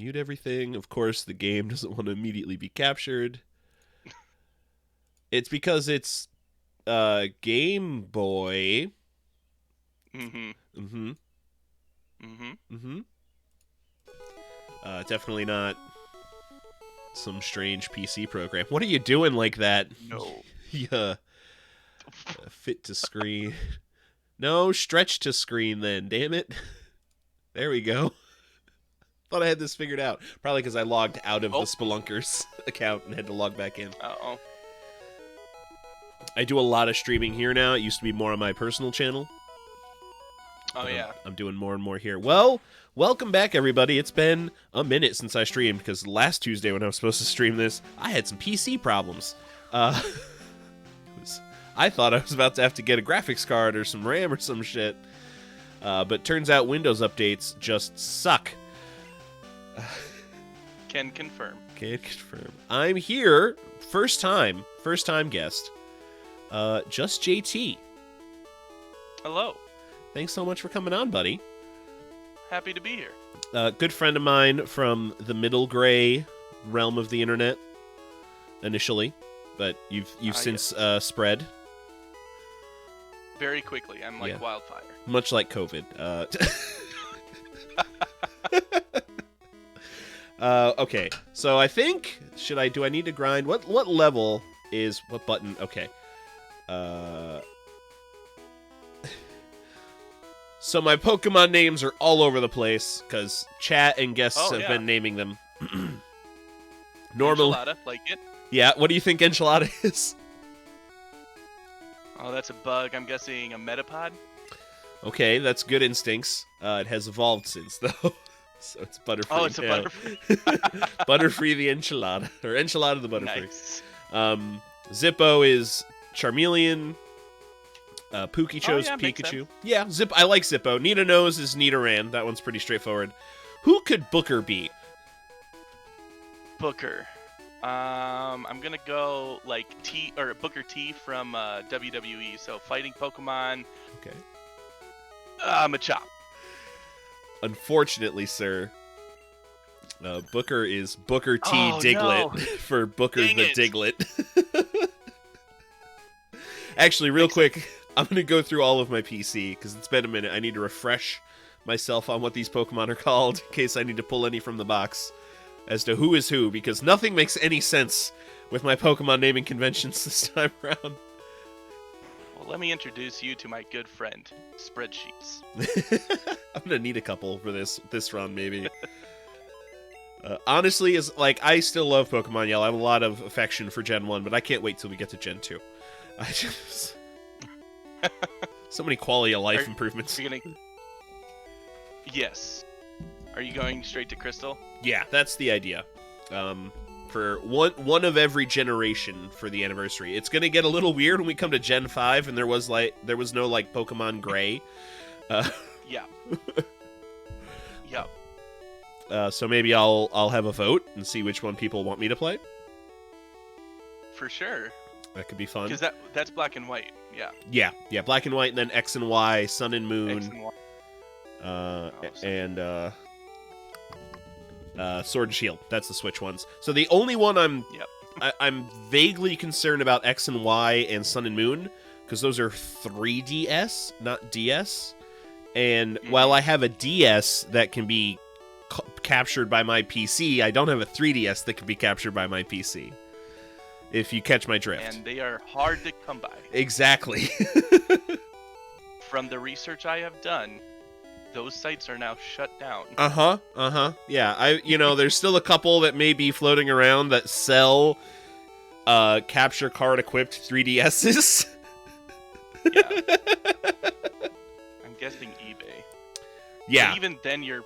mute everything. Of course, the game doesn't want to immediately be captured. It's because it's Game Boy. Mm-hmm. Mm-hmm. Mm-hmm. Mm-hmm. Definitely not some strange PC program. What are you doing like that? No. Yeah. Fit to screen. No, stretch to screen then, damn it. There we go. Thought I had this figured out. Probably because I logged out of the Spelunkers account and had to log back in. Uh-oh. I do a lot of streaming here now. It used to be more on my personal channel. Oh, yeah. I'm doing more and more here. Well, welcome back, everybody. It's been a minute since I streamed, because last Tuesday when I was supposed to stream this, I had some PC problems. I thought I was about to have to get a graphics card or some RAM or some shit. But turns out Windows updates just suck. Can confirm. Can confirm. I'm here, first time guest, just JT. Hello. Thanks so much for coming on, buddy. Happy to be here. Good friend of mine from the middle gray realm of the internet, initially, but you've since spread. Very quickly. I'm like wildfire. Much like COVID. Okay, so I think do I need to grind? What level is what button? Okay. So my Pokemon names are all over the place because chat and guests have been naming them. Normal. Enchilada, like it. Yeah. What do you think Enchilada is? Oh, that's a bug. I'm guessing a Metapod. Okay, that's good instincts. It has evolved since though. So it's Butterfree. Oh, it's a Butterfree. Butterfree the Enchilada. Or Enchilada the Butterfree. Nice. Zippo is Charmeleon. Pookie chose Pikachu. Yeah, I like Zippo. Nita Nose is Nidoran. That one's pretty straightforward. Who could Booker be? Booker. I'm gonna go like Booker T from WWE. So fighting Pokemon. Okay. Machop. Unfortunately, sir, Booker is Booker T Diglett for Booker the Diglett. Actually, real quick, I'm going to go through all of my PC, because it's been a minute. I need to refresh myself on what these Pokemon are called, in case I need to pull any from the box, as to who is who, because nothing makes any sense with my Pokemon naming conventions this time around. Well, let me introduce you to my good friend, Spreadsheets. I'm going to need a couple for this run, maybe. Honestly, I still love Pokemon Yellow. I have a lot of affection for Gen 1, but I can't wait till we get to Gen 2. I just... So many quality of life improvements. Yes. Are you going straight to Crystal? Yeah, that's the idea. For one of every generation for the anniversary. It's gonna get a little weird when we come to Gen 5 and there was no Pokemon Gray. Yeah. Yep. So maybe I'll have a vote and see which one people want me to play. For sure. That could be fun. Because that's black and white. Yeah. Yeah, black and white, and then X and Y, Sun and Moon, X and Y. and Sword and Shield. That's the Switch ones. So the only one I'm vaguely concerned about X and Y and Sun and Moon, because those are 3DS, not DS. And while I have a DS that can be captured by my PC, I don't have a 3DS that can be captured by my PC. If you catch my drift. And they are hard to come by. Exactly. From the research I have done, those sites are now shut down. Yeah, there's still a couple that may be floating around that sell capture card equipped 3DSs. Yeah. I'm guessing eBay. Yeah. But even then you're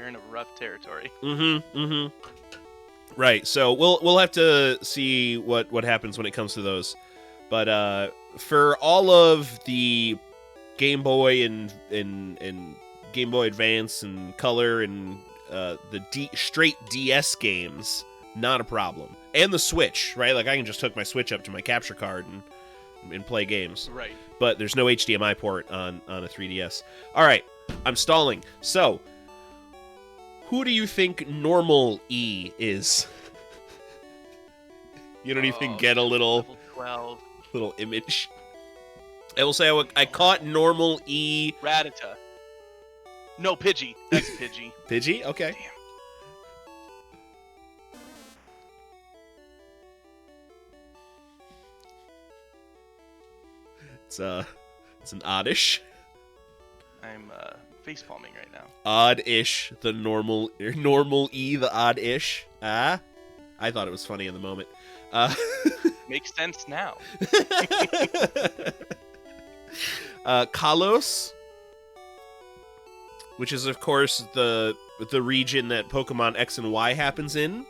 in a rough territory. Right, so we'll have to see what happens when it comes to those. But for all of the Game Boy and Game Boy Advance and Color and the straight DS games, not a problem. And the Switch, right? Like I can just hook my Switch up to my capture card and play games. Right. But there's no HDMI port on a 3DS. All right, I'm stalling. So, who do you think normal E is? You don't even get a level 12. little image. I will say I caught normal E. Rattata. No, Pidgey. That's Pidgey. Pidgey? Okay. Damn. It's an oddish. I'm facepalming right now. Odd-ish, the normal E, the odd-ish. Ah? I thought it was funny in the moment. Makes sense now. Kalos, which is of course the region that Pokemon X and Y happens in.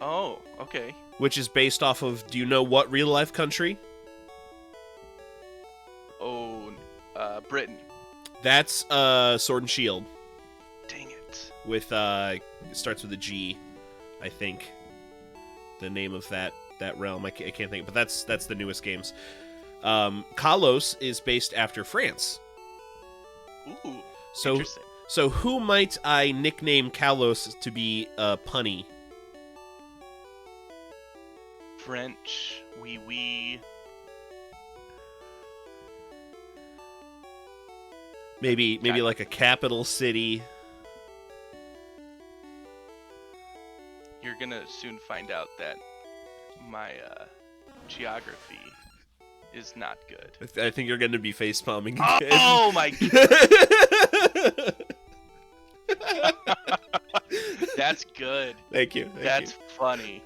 Oh, okay. Which is based off of, do you know what real-life country? Oh, Britain. That's Sword and Shield. Dang it. With it starts with a G, I think. The name of that realm, I can't think, but that's the newest games. Kalos is based after France. Ooh, so interesting. So who might I nickname Kalos to be punny? French, oui. Maybe like a capital city. You're gonna soon find out that my geography is not good. I think you're going to be facepalming again. Oh my god! That's good. Thank you. That's funny.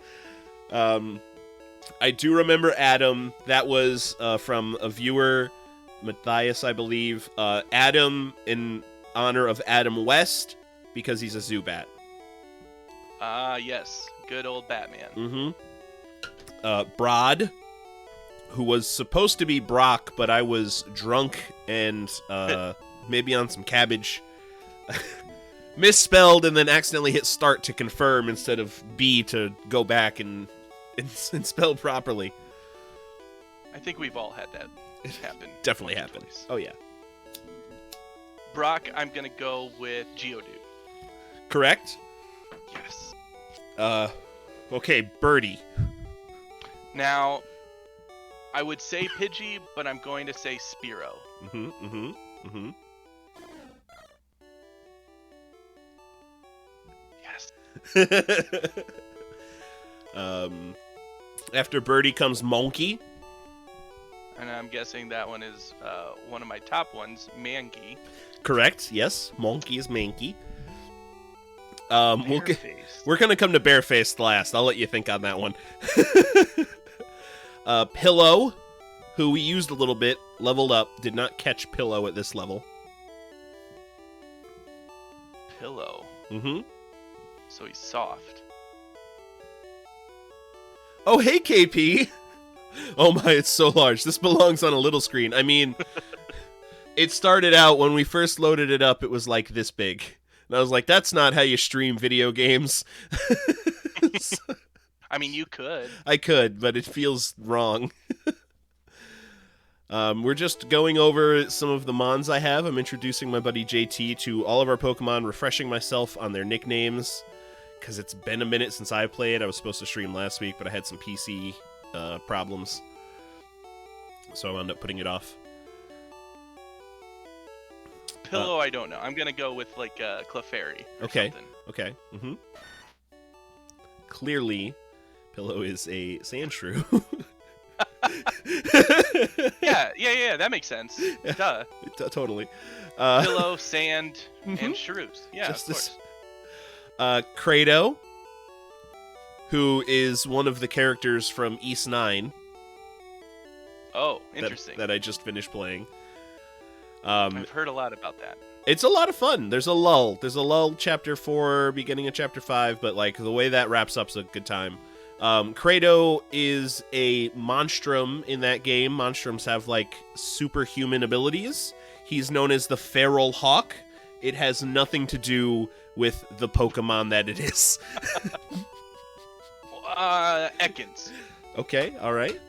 I do remember Adam. That was from a viewer, Matthias, I believe. Adam in honor of Adam West because he's a Zubat. Ah, yes. Good old Batman. Mm-hmm. Brod, who was supposed to be Brock, but I was drunk and maybe on some cabbage. Misspelled and then accidentally hit start to confirm instead of B to go back and spell properly. I think we've all had that happen. Definitely happened. Oh, yeah. Brock, I'm going to go with Geodude. Correct? Yes. Okay, Birdie. Now, I would say Pidgey, but I'm going to say Spearow. Yes. After Birdie comes Monkey. And I'm guessing that one is one of my top ones, Mankey. Correct, yes. Monkey is Mankey. Barefaced. We're going to come to Barefaced last. I'll let you think on that one. Pillow, who we used a little bit, leveled up, did not catch Pillow at this level. Pillow. Mm-hmm. So he's soft. Oh, hey, KP! Oh my, it's so large. This belongs on a little screen. I mean, it started out, when we first loaded it up, it was like this big. And I was like, that's not how you stream video games. I mean, you could. I could, but it feels wrong. We're just going over some of the Mons I have. I'm introducing my buddy JT to all of our Pokemon, refreshing myself on their nicknames, because it's been a minute since I played. I was supposed to stream last week, but I had some PC problems, so I wound up putting it off. Pillow, I don't know. I'm gonna go with like Clefairy. Okay. Something. Okay. Mm-hmm. Clearly, Pillow is a Sandshrew. Yeah. That makes sense. Duh. Totally. Pillow, sand, and shrews. Yeah, Just of course. Credo, who is one of the characters from East 9. Oh, interesting. That I just finished playing. I've heard a lot about that. It's a lot of fun. There's a lull. There's a lull chapter 4, beginning of chapter 5, but like the way that wraps up's a good time. Credo is a monstrum in that game. Monstrums have like superhuman abilities. He's known as the Feral Hawk. It has nothing to do with the Pokemon that it is. Ekans. Okay, alright.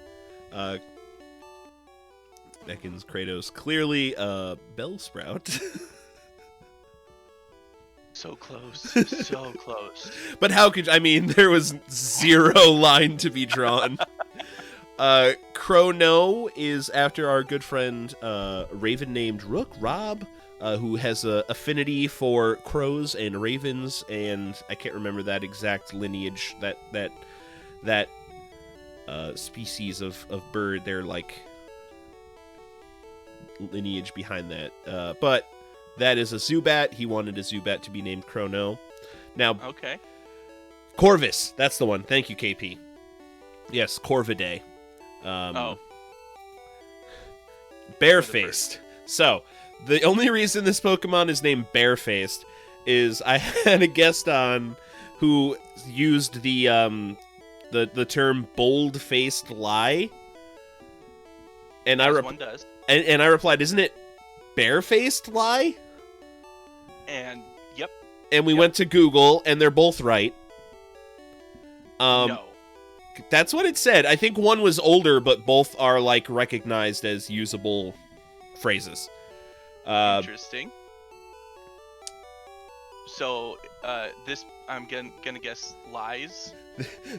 Ekans, Kratos, clearly Bellsprout. So close. So close. But how could I mean? There was zero line to be drawn. Chrono is after our good friend Raven named Rook Rob, who has a affinity for crows and ravens, and I can't remember that exact lineage, that species of bird. They're like lineage behind that. But that is a Zubat. He wanted a Zubat to be named Chrono. Now, Okay. Corvus, that's the one. Thank you, KP. Yes, Corvidae. Barefaced. So, the only reason this Pokemon is named Barefaced is I had a guest on who used the term bold-faced lie, and One does. and I replied, "Isn't it barefaced lie?" And yep. And we went to Google, and they're both right. No. That's what it said. I think one was older, but both are like recognized as usable phrases. Interesting. So, this I'm gonna guess lies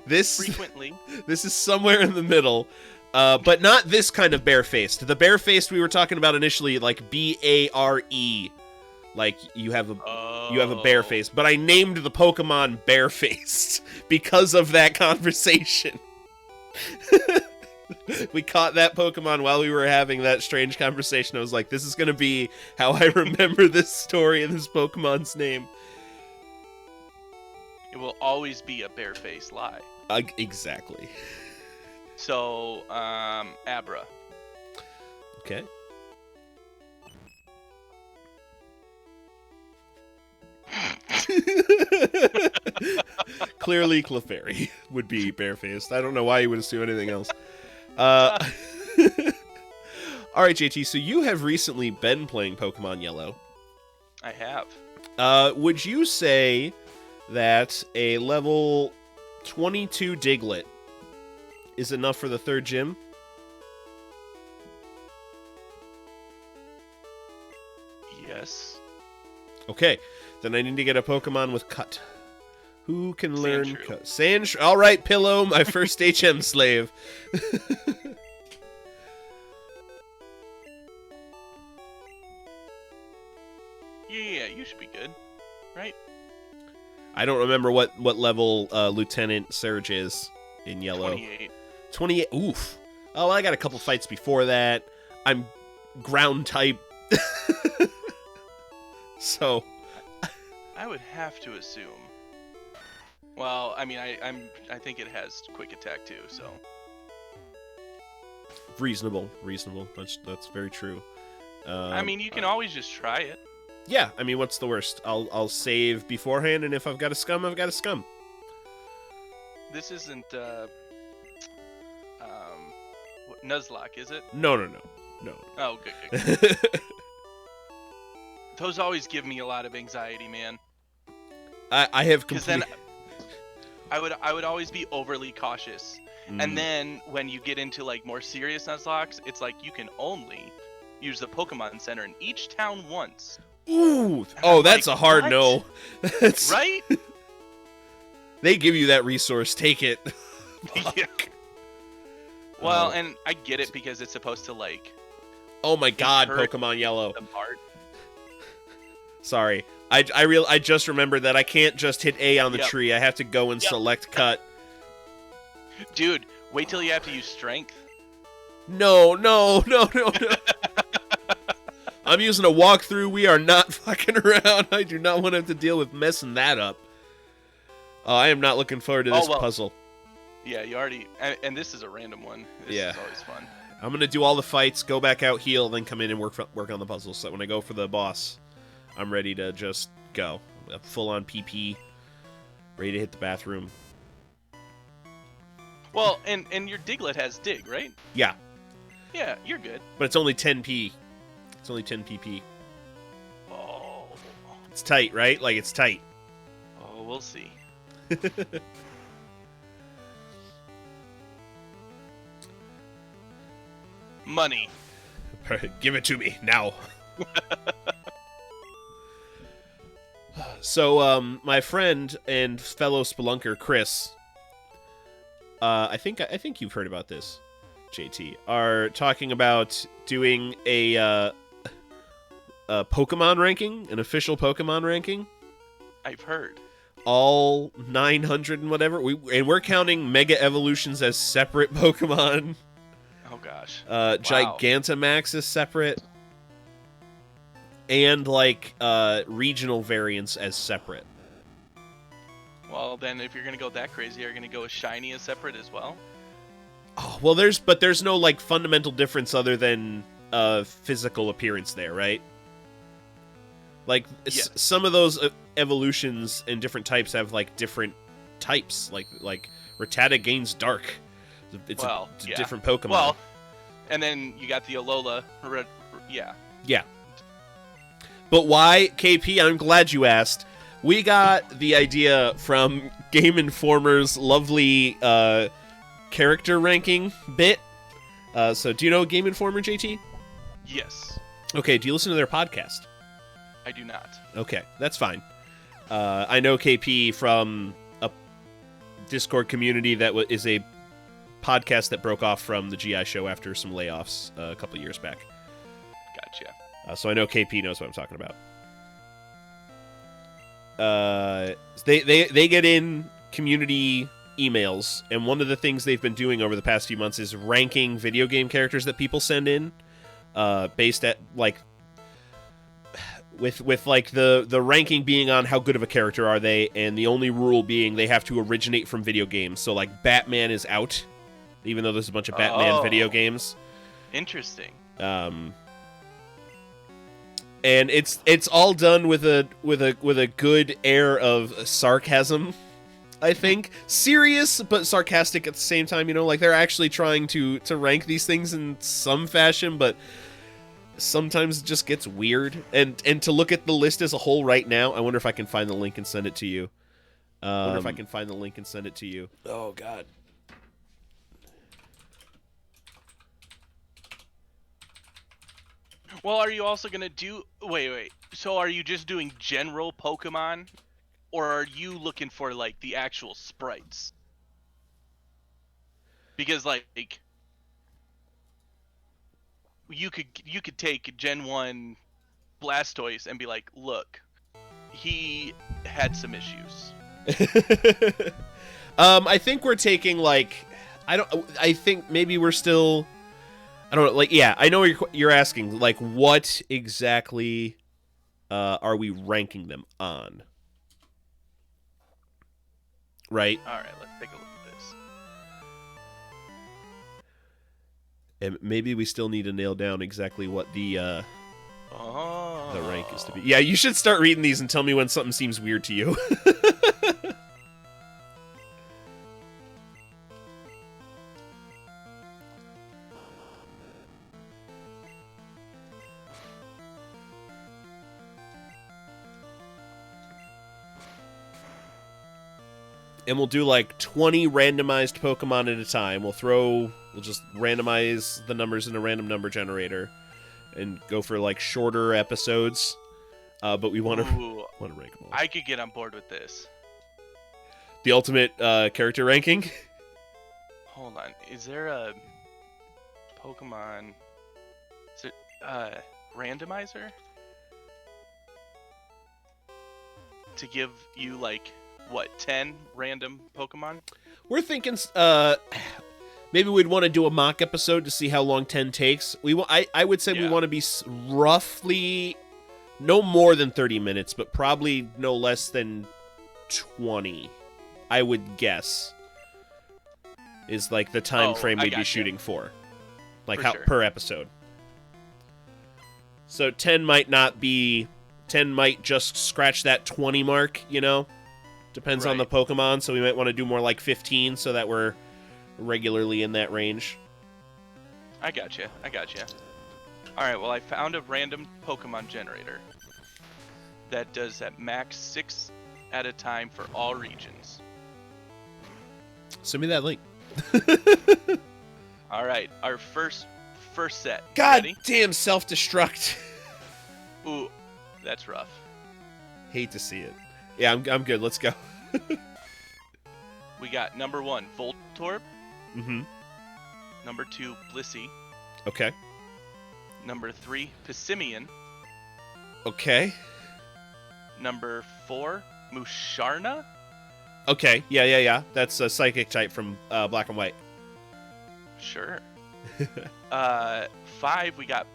This frequently. This is somewhere in the middle, but not this kind of barefaced. The barefaced we were talking about initially, like BARE, like you have a bare face. But I named the Pokemon Barefaced because of that conversation. We caught that Pokemon while we were having that strange conversation. I was like, this is going to be how I remember this story and this Pokemon's name. It will always be a barefaced lie. Exactly. So, Abra. Okay. Clearly, Clefairy would be barefaced. I don't know why you would assume anything else. All right, JT. So you have recently been playing Pokemon Yellow. I have. Would you say that a level 22 Diglett is enough for the third gym? Yes. Okay, then I need to get a Pokemon with Cut. Who can learn Sandshrew. Cut? Sandshrew. All right, Pillow, my first HM slave. Yeah, you should be good, right? I don't remember what level Lieutenant Surge is in Yellow. 28. 28. Oof. Oh, I got a couple fights before that. I'm ground type. So I would have to assume. Well, I mean, I think it has quick attack too, so. reasonable. That's very true. I mean, you can always just try it. Yeah, I mean, what's the worst? I'll save beforehand, and if I've got a scum, I've got a scum. This isn't Nuzlocke, is it? No. Oh, good. Those always give me a lot of anxiety, man. I have Because complete... then I would always be overly cautious. And then when you get into like more serious Nuzlocks, it's like you can only use the Pokemon Center in each town once. Ooh! And Oh, I'm that's like, a hard what? no. That's... Right? They give you that resource. Take it. Yeah. Well, and I get it because it's supposed to like Oh my god, encourage Pokemon Yellow. the part. Sorry. I just remembered that I can't just hit A on the Yep. tree. I have to go and Yep. select cut. Dude, wait till you have to use strength. No. I'm using a walkthrough. We are not fucking around. I do not want to have to deal with messing that up. I am not looking forward to this puzzle. Yeah, you already... And this is a random one. This is always fun. I'm going to do all the fights, go back out, heal, then come in and work on the puzzles. So that when I go for the boss, I'm ready to just go. Full on PP. Ready to hit the bathroom. Well, and your Diglett has Dig, right? Yeah. Yeah, you're good. But it's only 10p. It's only 10 pp. Oh. It's tight, right? Like, it's tight. Oh, we'll see. Money. Give it to me, now. So, my friend and fellow spelunker Chris, I think you've heard about this, JT, are talking about doing a Pokemon ranking, an official Pokemon ranking. I've heard. All 900 and whatever. We're counting Mega Evolutions as separate Pokemon. Oh gosh. Wow. Gigantamax is separate. And regional variants as separate. Well, then if you're gonna go that crazy, are you gonna go with shiny as separate as well? Oh, well, there's no fundamental difference other than physical appearance there, right? Yes. Some of those evolutions and different types have different types. Like Rattata gains dark. It's a different Pokemon. Well, and then you got the Alola. Yeah. Yeah. But why, KP? I'm glad you asked. We got the idea from Game Informer's lovely character ranking bit. So do you know Game Informer, JT? Yes. Okay, do you listen to their podcast? I do not. Okay, that's fine. I know KP from a Discord community that is a podcast that broke off from the GI show after some layoffs a couple years back. Gotcha. So I know KP knows what I'm talking about. They get in community emails, and one of the things they've been doing over the past few months is ranking video game characters that people send in, based at with the ranking being on how good of a character are they, and the only rule being they have to originate from video games. So Batman is out, even though there's a bunch of Batman video games. Interesting. And it's all done with a good air of sarcasm, I think. Serious but sarcastic at the same time, they're actually trying to rank these things in some fashion, but sometimes it just gets weird. And to look at the list as a whole right now, I wonder if I can find the link and send it to you. Oh god. Well, are you also gonna do? Wait. So, are you just doing general Pokemon, or are you looking for the actual sprites? Because you could take Gen 1 Blastoise and be like, look, he had some issues. I think we're taking I think maybe we're still, I don't know, yeah, I know what you're asking, what exactly are we ranking them on? Right? All right, let's take a look at this. And maybe we still need to nail down exactly what the rank is to be. Yeah, you should start reading these and tell me when something seems weird to you. And we'll do 20 randomized Pokemon at a time. We'll just randomize the numbers in a random number generator and go for shorter episodes. But we want to rank them all. I could get on board with this. The ultimate character ranking? Hold on. Is there a Pokemon? Is it randomizer? To give you 10 random Pokemon? We're thinking maybe we'd want to do a mock episode to see how long 10 takes. I would say we want to be roughly no more than 30 minutes, but probably no less than 20, I would guess, is the time frame we'd be shooting for. Per episode. So 10 might just scratch that 20 mark, Depends on the Pokemon, so we might want to do more 15 so that we're regularly in that range. I gotcha. Alright, well, I found a random Pokemon generator that does at max 6 at a time for all regions. Send me that link. Alright, our first set. God Ready? damn, self-destruct. Ooh, that's rough. Hate to see it. Yeah, I'm good. Let's go. We got number 1, Voltorb. Mm-hmm. Number 2, Blissey. Okay. Number 3, Pissimian. Okay. Number 4, Musharna. Okay. Yeah. That's a psychic type from Black and White. Sure. 5, we got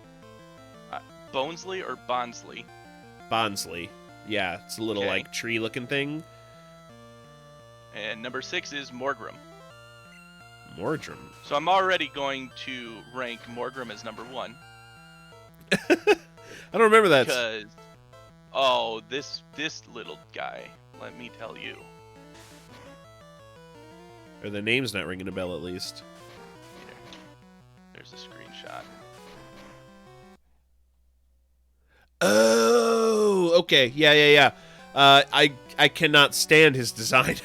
Bonesley or Bonsley. Bonsley. Yeah, it's a little Okay. like tree-looking thing. And number 6 is Morgrem. Mordrum. So I'm already going to rank Morgrem as number 1. I don't remember that. Because, this little guy, let me tell you. Or the name's not ringing a bell, at least. Here, there's a screenshot. Oh, okay. Yeah. I cannot stand his design.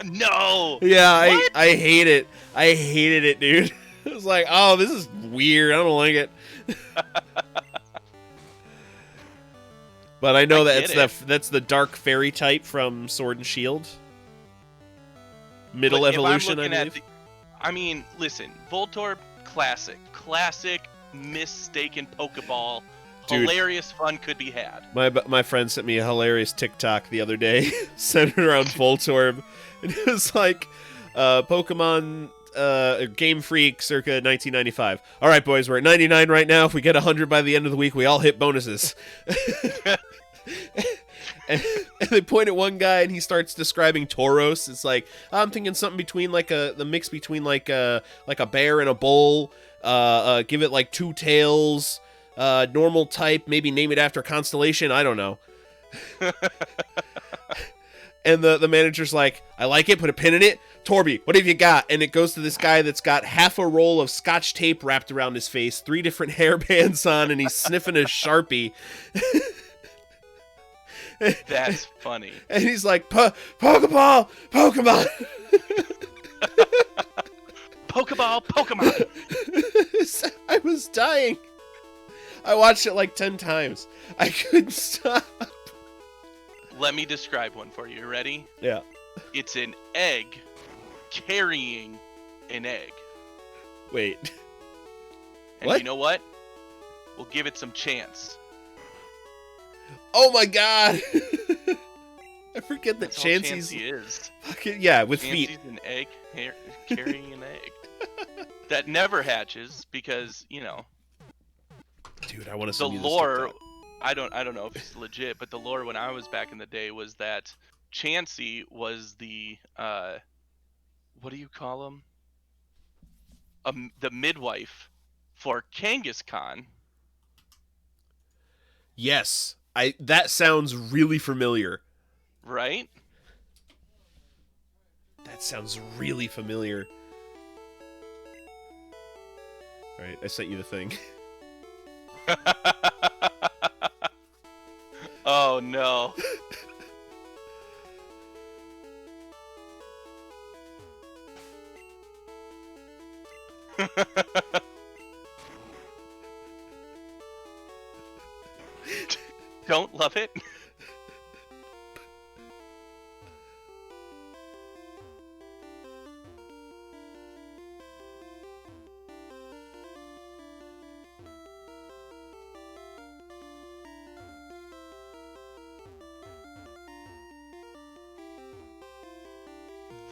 No! Yeah, What? I hate it. I hated it, dude. It was like, oh, this is weird. I don't like it. But I know that's the dark fairy type from Sword and Shield. Middle But if I'm evolution, I looking believe. Listen, Voltorb, classic, mistaken Pokeball. Dude. Hilarious fun could be had. My friend sent me a hilarious TikTok the other day, centered around Voltorb, and it was like, Pokemon Game Freak circa 1995. All right, boys, we're at 99 right now. If we get 100 by the end of the week, we all hit bonuses. and they point at one guy, and he starts describing Tauros. It's like, I'm thinking something between the mix between like a bear and a bull. Give it like 2 tails. Normal type, maybe name it after a constellation. I don't know. And the manager's like, I like it, put a pin in it. Torby, what have you got? And it goes to this guy that's got half a roll of Scotch tape wrapped around his face, 3 different hairbands on, and he's sniffing a Sharpie. That's funny. And he's like, Pokeball! Pokeball! I was dying. I watched it like 10 times. I couldn't stop. Let me describe one for you. You ready? Yeah. It's an egg carrying an egg. Wait. And What? you know what? We'll give it some chance. Oh my god! I forget that That's all Chansey's Chansey is. fucking, yeah, with feet. Chansey's an egg carrying an egg. That never hatches because, Dude, I want to the see lore, I don't know if it's legit, but the lore when I was back in the day was that Chansey was the what do you call him? The midwife for Kangaskhan. Yes, that sounds really familiar. Right? That sounds really familiar. All right, I sent you the thing. Oh no. Don't love it?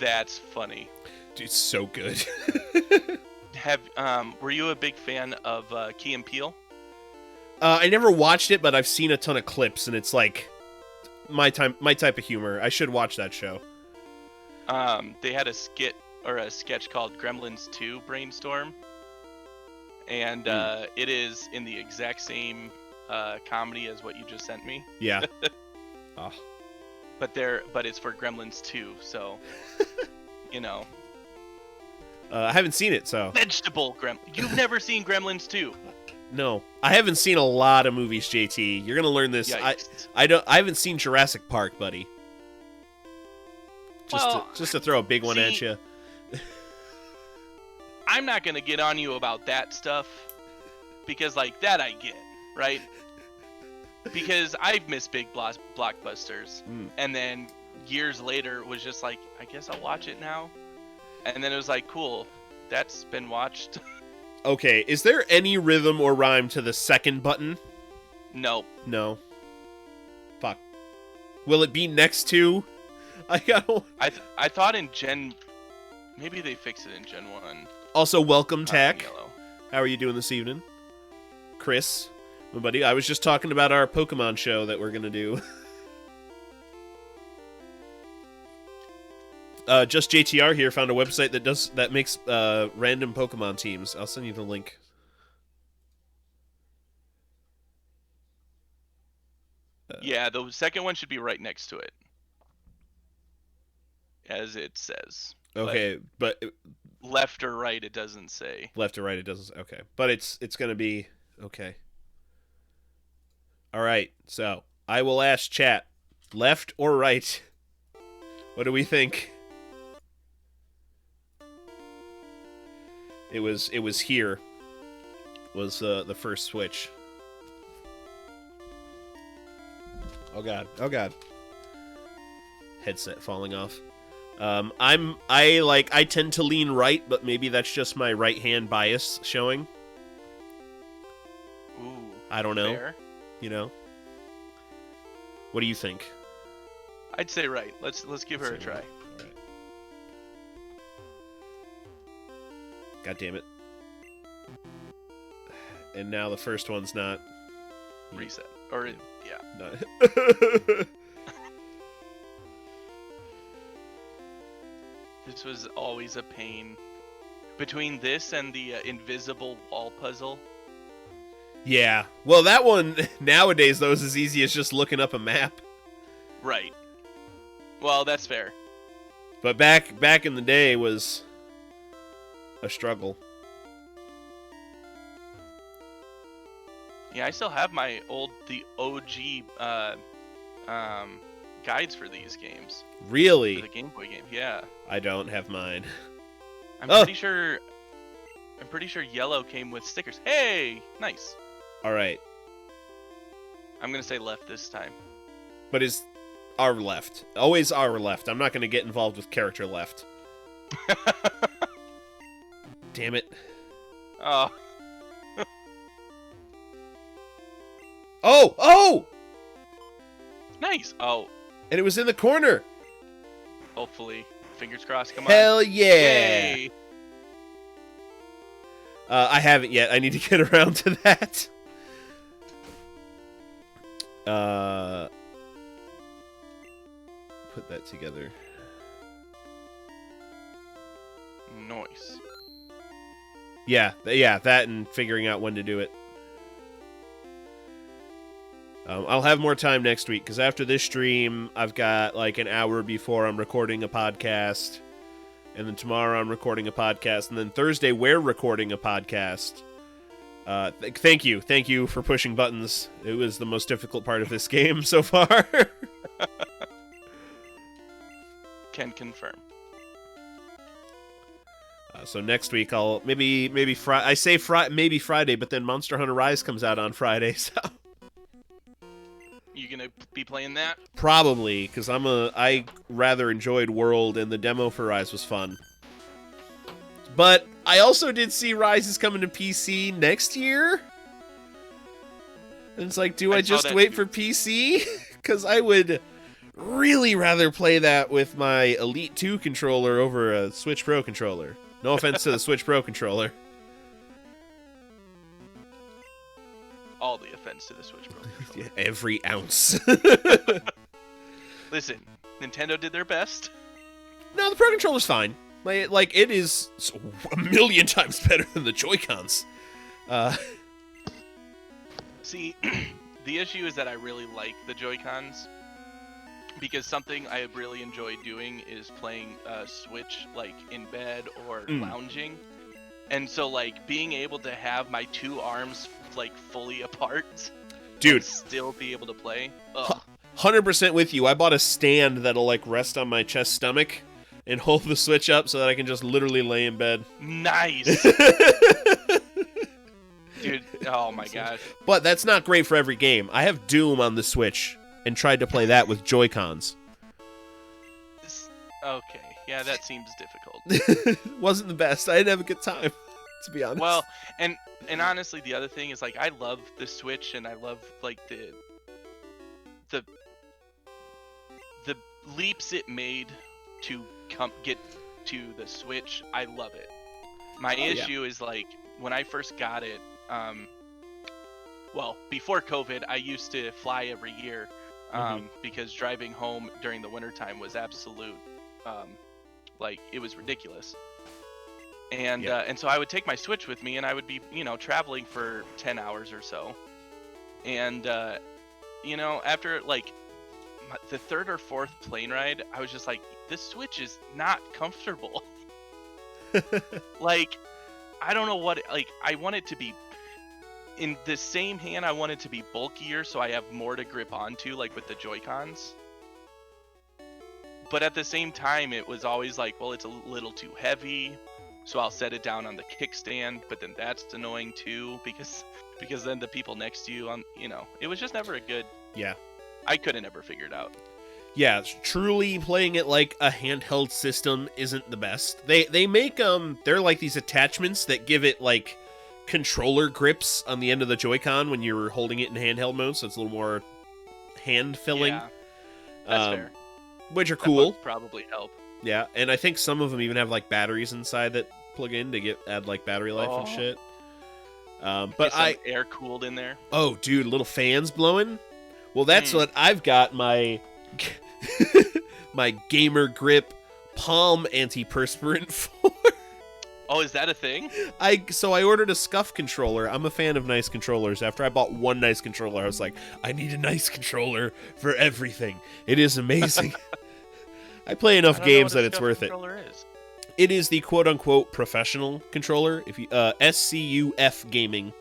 That's funny. Dude, so good. Were you a big fan of Key and Peele? I never watched it, but I've seen a ton of clips, and it's like my type of humor. I should watch that show. They had a skit or a sketch called Gremlins 2 Brainstorm, and it is in the exact same comedy as what you just sent me. Yeah. Oh. But it's for Gremlins 2, so I haven't seen it, so vegetable Gremlins. You've never seen Gremlins 2? no. I haven't seen a lot of movies, JT. You're gonna learn this. Yikes. I haven't seen Jurassic Park, buddy. Just to throw a big one at you. I'm not gonna get on you about that stuff because like that I get, right? because I've missed big blockbusters, Mm. and then years later was just like, I guess I'll watch it now, and then it was like, cool, that's been watched. Okay, is there any rhythm or rhyme to the second button? Nope. No. Fuck. Will it be next to? I thought in Gen, maybe they fixed it in Gen 1. Also, welcome, Tack. Yellow. How are you doing this evening? Chris, my buddy. I was just talking about our Pokemon show that we're gonna do. Just JTR here found a website that makes random Pokemon teams. I'll send you the link. Yeah, the second one should be right next to it, as it says. Okay, but left or right, it doesn't say. Left or right, it doesn't. Okay, but it's gonna be okay. All right, so I will ask chat, left or right. What do we think? It was here. Was the first switch. Oh god. Oh god. Headset falling off. I tend to lean right, but maybe that's just my right hand bias showing. Ooh. I don't know. Fair. You know. What do you think? I'd say right. Let's give her a try. Right. God damn it. And now the first one's not reset. Or yeah. Not This was always a pain. Between this and the invisible wall puzzle. Yeah. Well, that one nowadays though is as easy as just looking up a map. Right. Well, that's fair. But back in the day was a struggle. Yeah, I still have my the OG guides for these games. Really? For the Game Boy game, yeah. I don't have mine. I'm pretty sure yellow came with stickers. Hey, nice. All right. I'm gonna say left this time. But is our left? Always our left. I'm not gonna get involved with character left. Damn it. Oh. Oh! Nice. Oh. And it was in the corner. Hopefully. Fingers crossed. Come on. Hell yeah. Yay. I haven't yet. I need to get around to that. Put that together. Nice. Yeah, that and figuring out when to do it. I'll have more time next week, because after this stream, I've got like an hour before I'm recording a podcast. And then tomorrow I'm recording a podcast. And then Thursday we're recording a podcast. Thank you for pushing buttons. It was the most difficult part of this game so far. Can confirm. So next week I'll maybe Friday. I say maybe Friday, but then Monster Hunter Rise comes out on Friday, so You gonna be playing that? probably because I rather enjoyed World and the demo for Rise was fun. But I also did see Rise is coming to PC next year. And it's like, do I just wait for PC? Because I would really rather play that with my Elite 2 controller over a Switch Pro controller. No offense to the Switch Pro controller. All the offense to the Switch Pro controller. Yeah, every ounce. Listen, Nintendo did their best. No, the Pro controller's fine. Like it is a million times better than the Joy-Cons. See, the issue is that I really like the Joy-Cons. Because something I really enjoy doing is playing Switch, like, in bed or lounging. And so, like, being able to have my two arms, like, fully apart... Dude. And still be able to play. Ugh. 100% with you. I bought a stand that'll, like, rest on my chest stomach and hold the Switch up so that I can just literally lay in bed. Nice! Dude, Oh my gosh. But that's not great for every game. I have Doom on the Switch and tried to play that with Joy-Cons. Okay, yeah, that seems difficult. Wasn't the best. I didn't have a good time, to be honest. Well, and honestly, the other thing is, like, I love the Switch, and I love, like, the leaps it made to get to the Switch. I love it. My issue is, like, when I first got it, well, before COVID, I used to fly every year, because driving home during the wintertime was absolute, like, it was ridiculous. And and so I would take my Switch with me, and I would be, traveling for 10 hours or so. And, after, like, the third or fourth plane ride, I was just like, this Switch is not comfortable. Like, I don't know what, like, I want it to be, in the same hand, I want it to be bulkier so I have more to grip onto, like with the Joy-Cons. But at the same time, it was always like, well, it's a little too heavy, so I'll set it down on the kickstand, but then that's annoying too, because then the people next to you, it was just never a good... Yeah. I couldn't ever figure it out. Yeah, truly playing it like a handheld system isn't the best. They make, they're like these attachments that give it, like, controller grips on the end of the Joy-Con when you're holding it in handheld mode, so it's a little more hand-filling. Yeah, that's fair. Which are That cool. would probably help. Yeah, and I think some of them even have, like, batteries inside that plug in to add, like, battery life and shit. But air cooled in there. Oh, dude, little fans blowing? Well, that's what I've got my my Gamer Grip palm antiperspirant for. Oh, is that a thing? So I ordered a Scuff controller. I'm a fan of nice controllers. After I bought one nice controller, I was like, I need a nice controller for everything. It is amazing. I play enough games that it's worth it. Is. It is the quote-unquote professional controller. If you SCUF Gaming.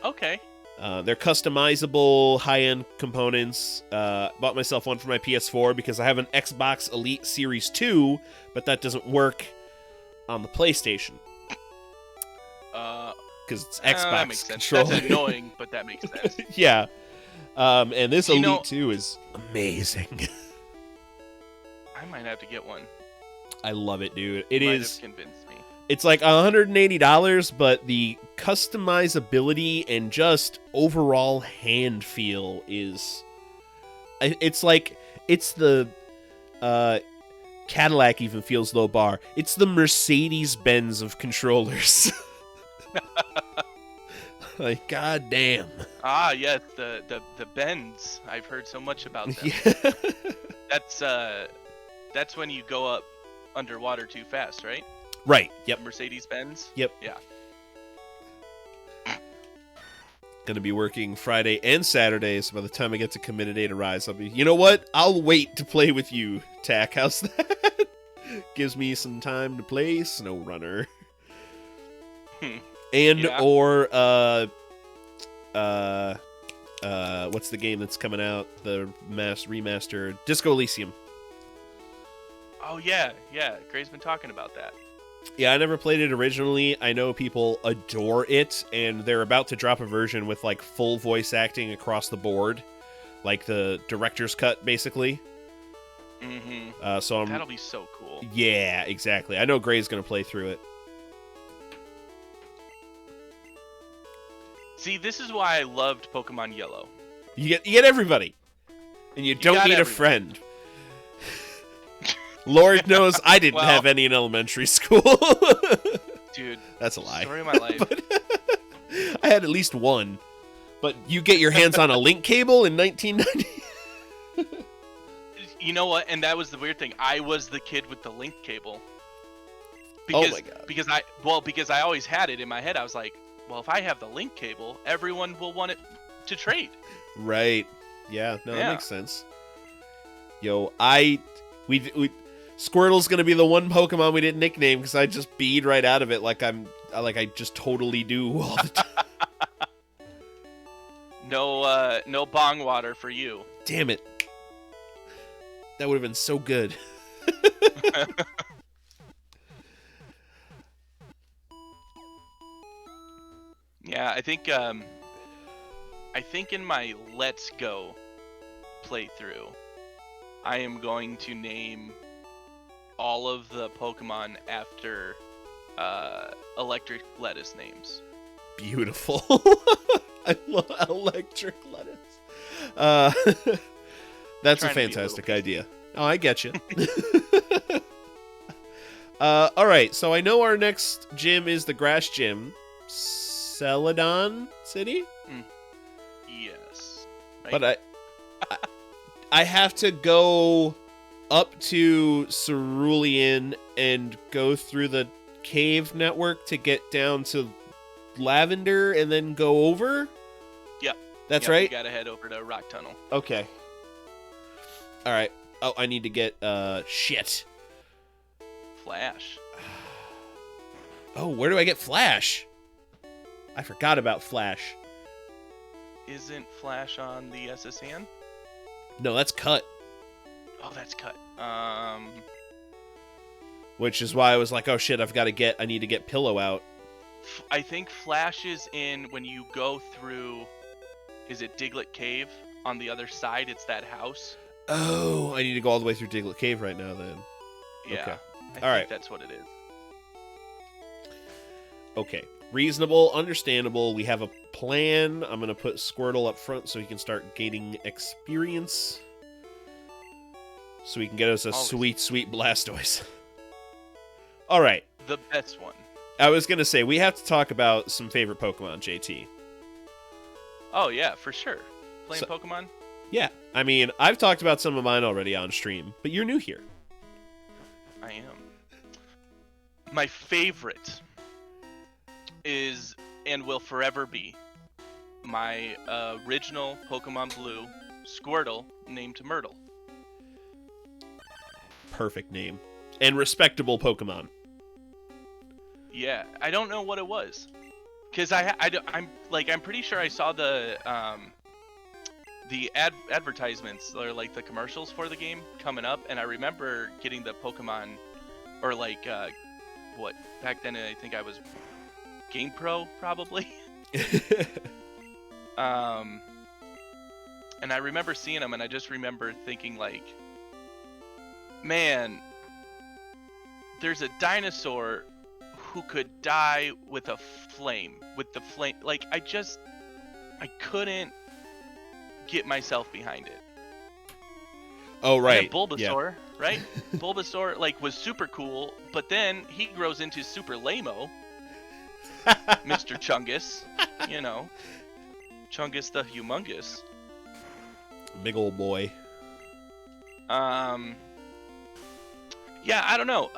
Okay. They're customizable, high-end components. Bought myself one for my PS4 because I have an Xbox Elite Series 2, but that doesn't work on the PlayStation. Because it's Xbox that makes sense. controller. That's annoying, but that makes sense. Yeah. And this Elite 2 is amazing. I might have to get one. I love it, dude. You might have convinced me. It's like $180, but the customizability and just overall hand feel is... It's like... It's the... Cadillac even feels low bar. It's the Mercedes-Benz of controllers. Like, goddamn. Ah, yes, the Benz. I've heard so much about them. Yeah. That's when you go up underwater too fast, right? Right. Yep. Mercedes-Benz? Yep. Yeah. Gonna be working Friday and Saturday, so by the time I get to commit a day to Rise, I'll be... You know what? I'll wait to play with you, Tack. How's that? Gives me some time to play SnowRunner. And, or, what's the game that's coming out? The remaster, Disco Elysium. Oh, yeah. Gray's been talking about that. Yeah, I never played it originally. I know people adore it, and they're about to drop a version with, like, full voice acting across the board. Like the director's cut, basically. Mm-hmm. So that'll be so cool. Yeah, exactly. I know Gray's going to play through it. See, this is why I loved Pokemon Yellow. You get everybody. And you don't need a friend. Lord knows I didn't have any in elementary school. Dude. That's a lie. Story of my life. But I had at least one. But you get your hands on a link cable in 1990? You know what? And that was the weird thing. I was the kid with the link cable. Because, oh my god. Because I always had it in my head. I was like, well, if I have the link cable, everyone will want it to trade. Right. Yeah, no, that makes sense. Yo, we Squirtle's gonna be the one Pokemon we didn't nickname because I just bead right out of it like I just totally do all the time. No bong water for you. Damn it. That would have been so good. Yeah, I think in my Let's Go playthrough, I am going to name all of the Pokemon after electric lettuce names. Beautiful. I love electric lettuce. Uh, that's a fantastic idea. Oh, I get you. All right, so I know our next gym is the grass gym, Celadon City. Yes. Right? But I have to go up to Cerulean and go through the cave network to get down to Lavender and then go over? Yep. That's right? You gotta head over to Rock Tunnel. Okay. Alright. Oh, I need to get, shit. Flash. Oh, where do I get Flash? I forgot about Flash. Isn't Flash on the SSN? No, that's Cut. Oh, that's Cut. Which is why I was like, oh shit, I need to get Pillow out. I think Flash is in when you go through, is it Diglett Cave? On the other side, it's that house. Oh, I need to go all the way through Diglett Cave right now then. Yeah. Okay. I All right. think that's what it is. Okay. Reasonable, understandable. We have a plan. I'm going to put Squirtle up front so he can start gaining experience. So we can get us a sweet, sweet Blastoise. All right. The best one. I was going to say, we have to talk about some favorite Pokemon, JT. Oh, yeah, for sure. Playing Pokemon? Yeah. I mean, I've talked about some of mine already on stream, but you're new here. I am. My favorite is, and will forever be, my original Pokemon Blue Squirtle named Myrtle. Perfect name. And respectable Pokemon. Yeah, I don't know what it was. Because I'm pretty sure I saw the advertisements, or like the commercials for the game coming up, and I remember getting the Pokemon, or like, back then I think I was Game Pro, probably. And I remember seeing them, and I just remember thinking, like, man, there's a dinosaur who could die with a flame, like, I couldn't get myself behind it. Oh, right. And Bulbasaur, right? Bulbasaur, like, was super cool, but then he grows into super lame-o. Mr. Chungus, you know. Chungus the humongous. Big old boy. Yeah, I don't know.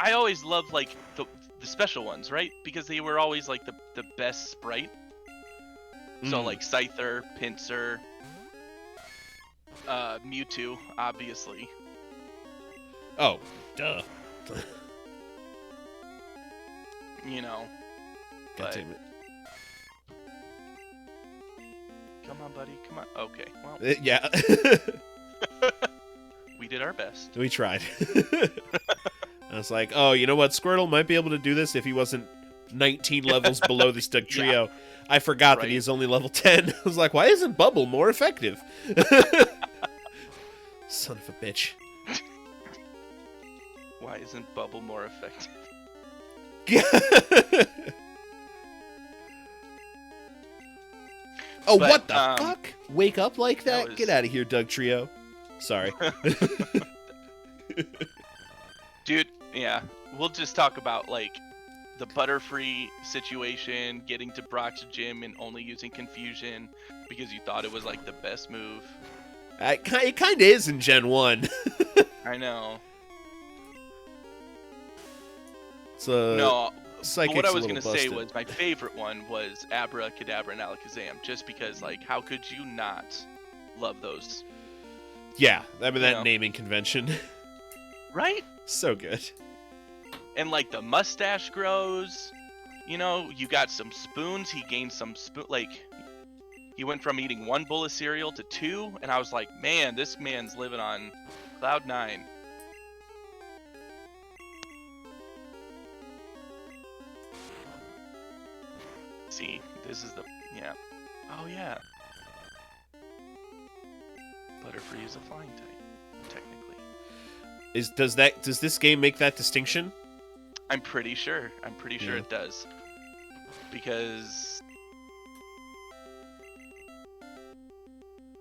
I always loved, like, the special ones, right? Because they were always, like, the best sprite. So, like, Scyther, Pinsir, Mewtwo, obviously. Oh, duh. You know. God damn it. Come on, buddy. Come on. Okay, well. Yeah. We did our best. We tried. I was like, oh, you know what? Squirtle might be able to do this if he wasn't 19 levels below this Doug Trio. Yeah. I forgot that he's only level 10. I was like, why isn't Bubble more effective? Son of a bitch. Why isn't Bubble more effective? Oh, but, what the fuck? Wake up like that? Get out of here, Doug Trio. Sorry. Dude, yeah. We'll just talk about, like, the Butterfree situation, getting to Brock's gym and only using Confusion because you thought it was, like, the best move. It kind of is in Gen 1. I know. No, but what I was going to say was my favorite one was Abra, Kadabra, and Alakazam, just because, like, how could you not love those? Yeah, I mean, that naming convention. Right? So good. And, like, the mustache grows. You know, you got some spoons. He gained some like, he went from eating 1 bowl of cereal to 2, and I was like, man, this man's living on cloud 9. see. This is the yeah. Oh yeah. Butterfree is a flying type, technically. Does this game make that distinction? I'm pretty sure. I'm pretty sure it does. Because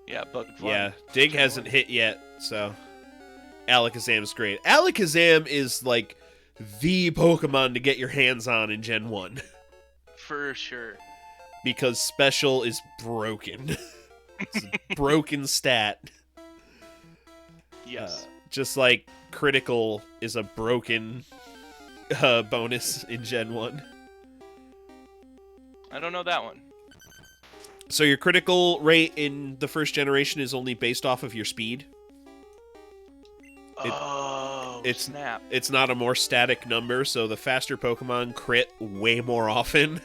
yeah, bug flying. Yeah, Dig hasn't hit yet, so Alakazam's great. Alakazam is like the Pokemon to get your hands on in Gen 1. For sure. Because special is broken. It's a broken stat. Yes. Just like critical is a broken bonus in Gen 1. I don't know that one. So your critical rate in the first generation is only based off of your speed? Snap. It's not a more static number, so the faster Pokemon crit way more often.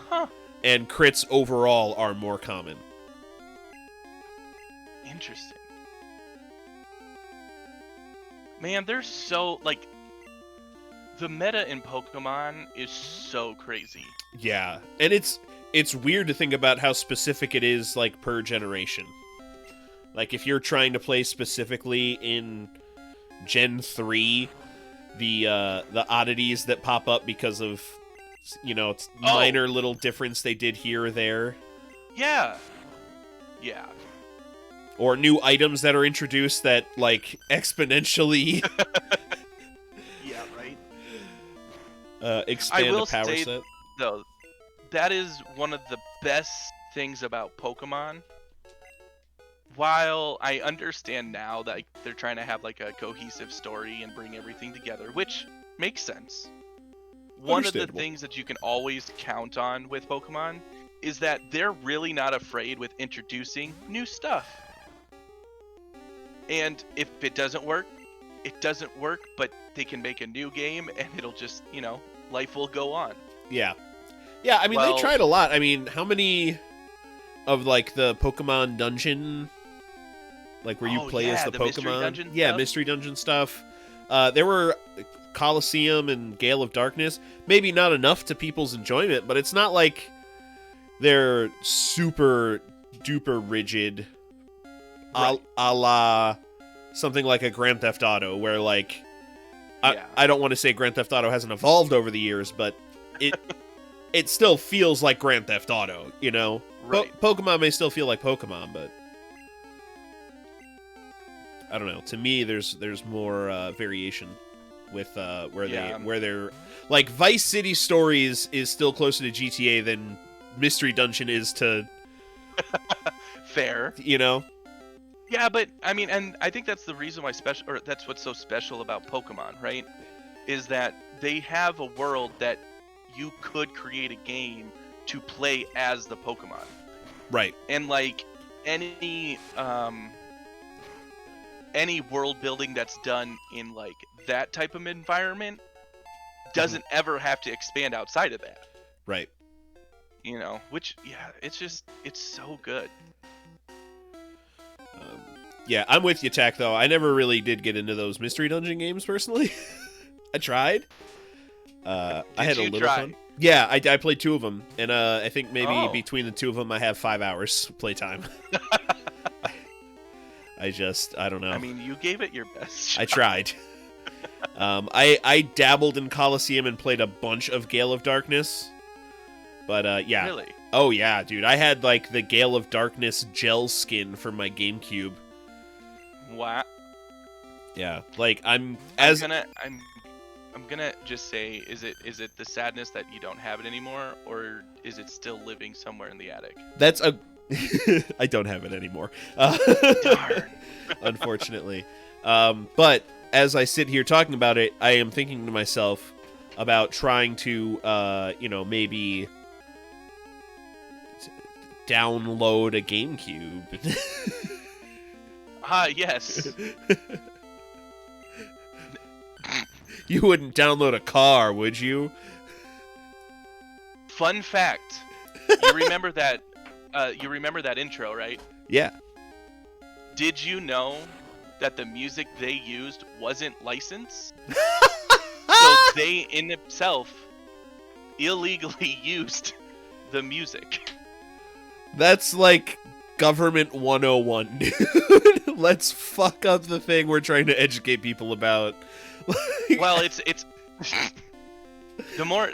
Huh. And crits overall are more common. Interesting. Man, there's so, like, the meta in Pokemon is so crazy. Yeah, and it's weird to think about how specific it is, like, per generation. Like, if you're trying to play specifically in Gen 3, the oddities that pop up because of, you know, it's minor little difference they did here or there. Yeah. Yeah. Or new items that are introduced that, like, exponentially Yeah, right. Expand the power say, set. Though, that is one of the best things about Pokemon. While I understand now that they're trying to have like a cohesive story and bring everything together, which makes sense. One of the things that you can always count on with Pokemon is that they're really not afraid with introducing new stuff. And if it doesn't work, it doesn't work, but they can make a new game and it'll just, you know, life will go on. Yeah. Yeah, I mean, they tried a lot. I mean, how many of, like, the Pokemon dungeon, like, where you play as the Pokemon? Mystery dungeon stuff? Mystery dungeon stuff. There were Colosseum and Gale of Darkness. Maybe not enough to people's enjoyment, but it's not like they're super duper rigid, a la something like a Grand Theft Auto, where, like, I don't want to say Grand Theft Auto hasn't evolved over the years, but it still feels like Grand Theft Auto, you know? Right. Pokemon may still feel like Pokemon, but I don't know. To me, there's more variation with where they're like Vice City Stories is still closer to GTA than Mystery Dungeon is to Fair. You know? Yeah, but I mean, and I think that's the reason why that's what's so special about Pokemon, right? Is that they have a world that you could create a game to play as the Pokemon. Right. And like any world building that's done in like that type of environment doesn't ever have to expand outside of that. Right. You know, which it's so good. Yeah, I'm with you, Tack, though. I never really did get into those Mystery Dungeon games, personally. I tried. I had a little fun. Yeah, I played 2 of them, and I think maybe between the 2 of them I have 5 hours playtime. I don't know. I mean, you gave it your best shot. I tried. I dabbled in Colosseum and played a bunch of Gale of Darkness, but yeah. Really? Oh yeah, dude. I had like the Gale of Darkness gel skin for my GameCube. Wow. Yeah, like I'm gonna just say, is it the sadness that you don't have it anymore, or is it still living somewhere in the attic? That's a I don't have it anymore. Darn. Unfortunately. But as I sit here talking about it, I am thinking to myself about trying to maybe download a GameCube. Yes. You wouldn't download a car, would you? Fun fact. You remember that intro, right? Yeah. Did you know that the music they used wasn't licensed? So they in itself illegally used the music. That's like government 101, dude. Let's fuck up the thing we're trying to educate people about. Well, it's the more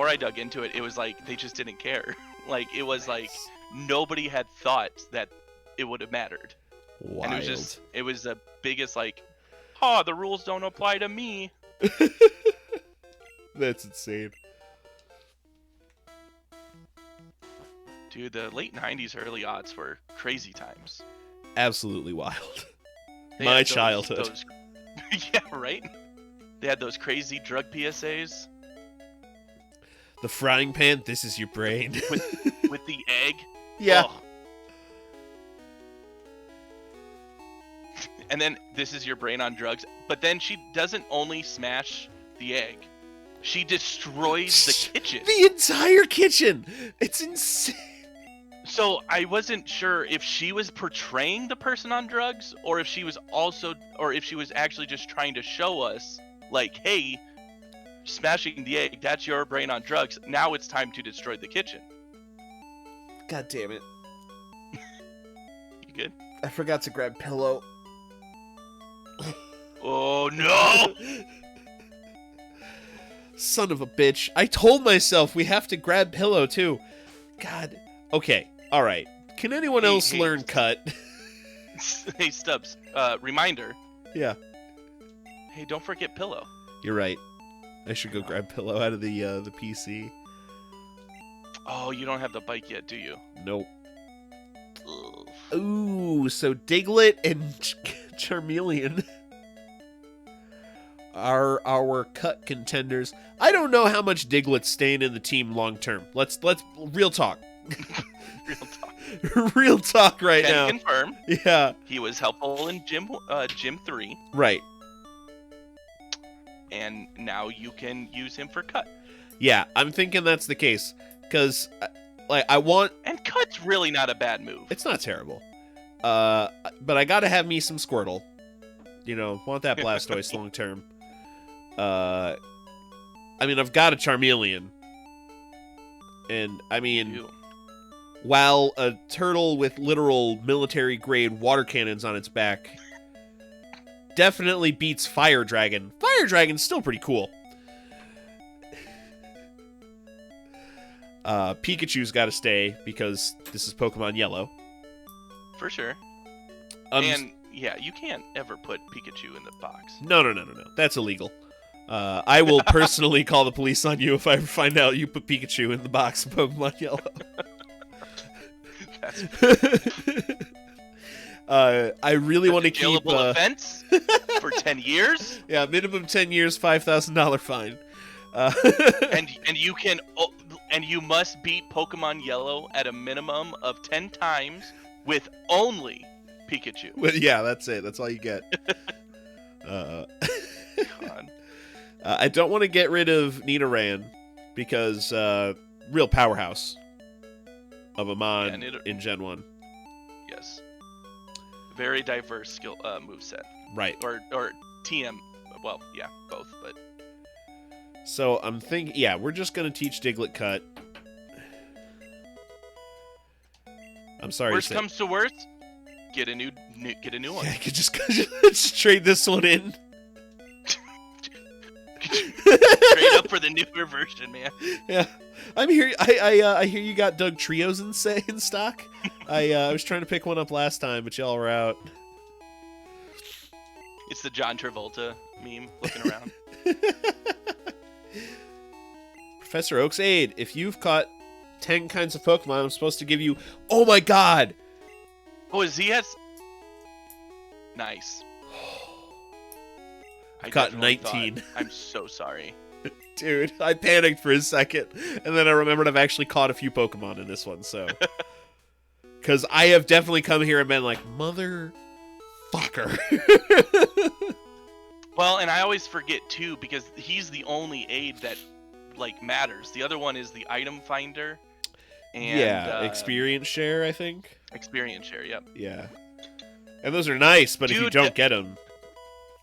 I dug into it, it was like they just didn't care. Like it was like nobody had thought that it would have mattered. Wild. And it was the biggest like, oh, the rules don't apply to me. That's insane. Dude, the late 90s, early aughts were crazy times. Absolutely wild. They My had childhood. Yeah, right? They had those crazy drug PSAs. The frying pan, this is your brain. with the egg. Yeah. Oh. And then this is your brain on drugs. But then she doesn't only smash the egg. She destroys the kitchen. The entire kitchen. It's insane. So I wasn't sure if she was portraying the person on drugs or if she was actually just trying to show us like, hey, smashing the egg, that's your brain on drugs. Now it's time to destroy the kitchen. God damn it. You good? I forgot to grab pillow. Oh no! Son of a bitch. I told myself we have to grab pillow too. God. Okay. All right. Can anyone else learn cut? Hey, Stubbs. Reminder. Yeah. Hey, don't forget pillow. You're right. I should go grab pillow out of the PC. Oh, you don't have the bike yet, do you? Nope. Ugh. Ooh, so Diglett and Charmeleon are our cut contenders. I don't know how much Diglett's staying in the team long term. Let's real talk. Real talk. Real talk right now. Can confirm. Yeah. He was helpful in Gym 3. Right. And now you can use him for cut. Yeah, I'm thinking that's the case. Because, like, I want... And cut's really not a bad move. It's not terrible. But I gotta have me some Squirtle. You know, want that Blastoise long term. I mean, I've got a Charmeleon. And, I mean... Ew. While a turtle with literal military-grade water cannons on its back definitely beats Fire Dragon. Fire Dragon's still pretty cool. Pikachu's got to stay because this is Pokemon Yellow. For sure. Yeah, you can't ever put Pikachu in the box. No. That's illegal. I will personally call the police on you if I ever find out you put Pikachu in the box of Pokemon Yellow. I really want to keep offense for 10 years. Yeah, minimum 10 years, $5,000 fine. And you must beat Pokemon Yellow at a minimum of 10 times with only Pikachu. Well, yeah, that's it. That's all you get. I don't want to get rid of Nidoran because real powerhouse of a Mon in Gen 1. Yes. Very diverse skill moveset. Right. Or TM. Well, yeah, both, but... So I'm thinking, yeah, we're just going to teach Diglett cut. I'm sorry. Worst comes to worst, get a new one. Yeah, I could just trade this one in. Straight up for the newer version, man. Yeah, I'm here. I hear you got Doug Trios in stock. I was trying to pick one up last time, but y'all were out. It's the John Travolta meme looking around. Professor Oak's aid. If you've caught 10 kinds of Pokemon, I'm supposed to give you. Oh my God! Oh, is he has? Nice. I caught 19. I'm so sorry. Dude, I panicked for a second, and then I remembered I've actually caught a few Pokemon in this one, so... Because I have definitely come here and been like, motherfucker. Well, and I always forget, too, because he's the only aid that, like, matters. The other one is the item finder. And, yeah, experience share, I think. Experience share, yep. Yeah. And those are nice, but if you don't get them...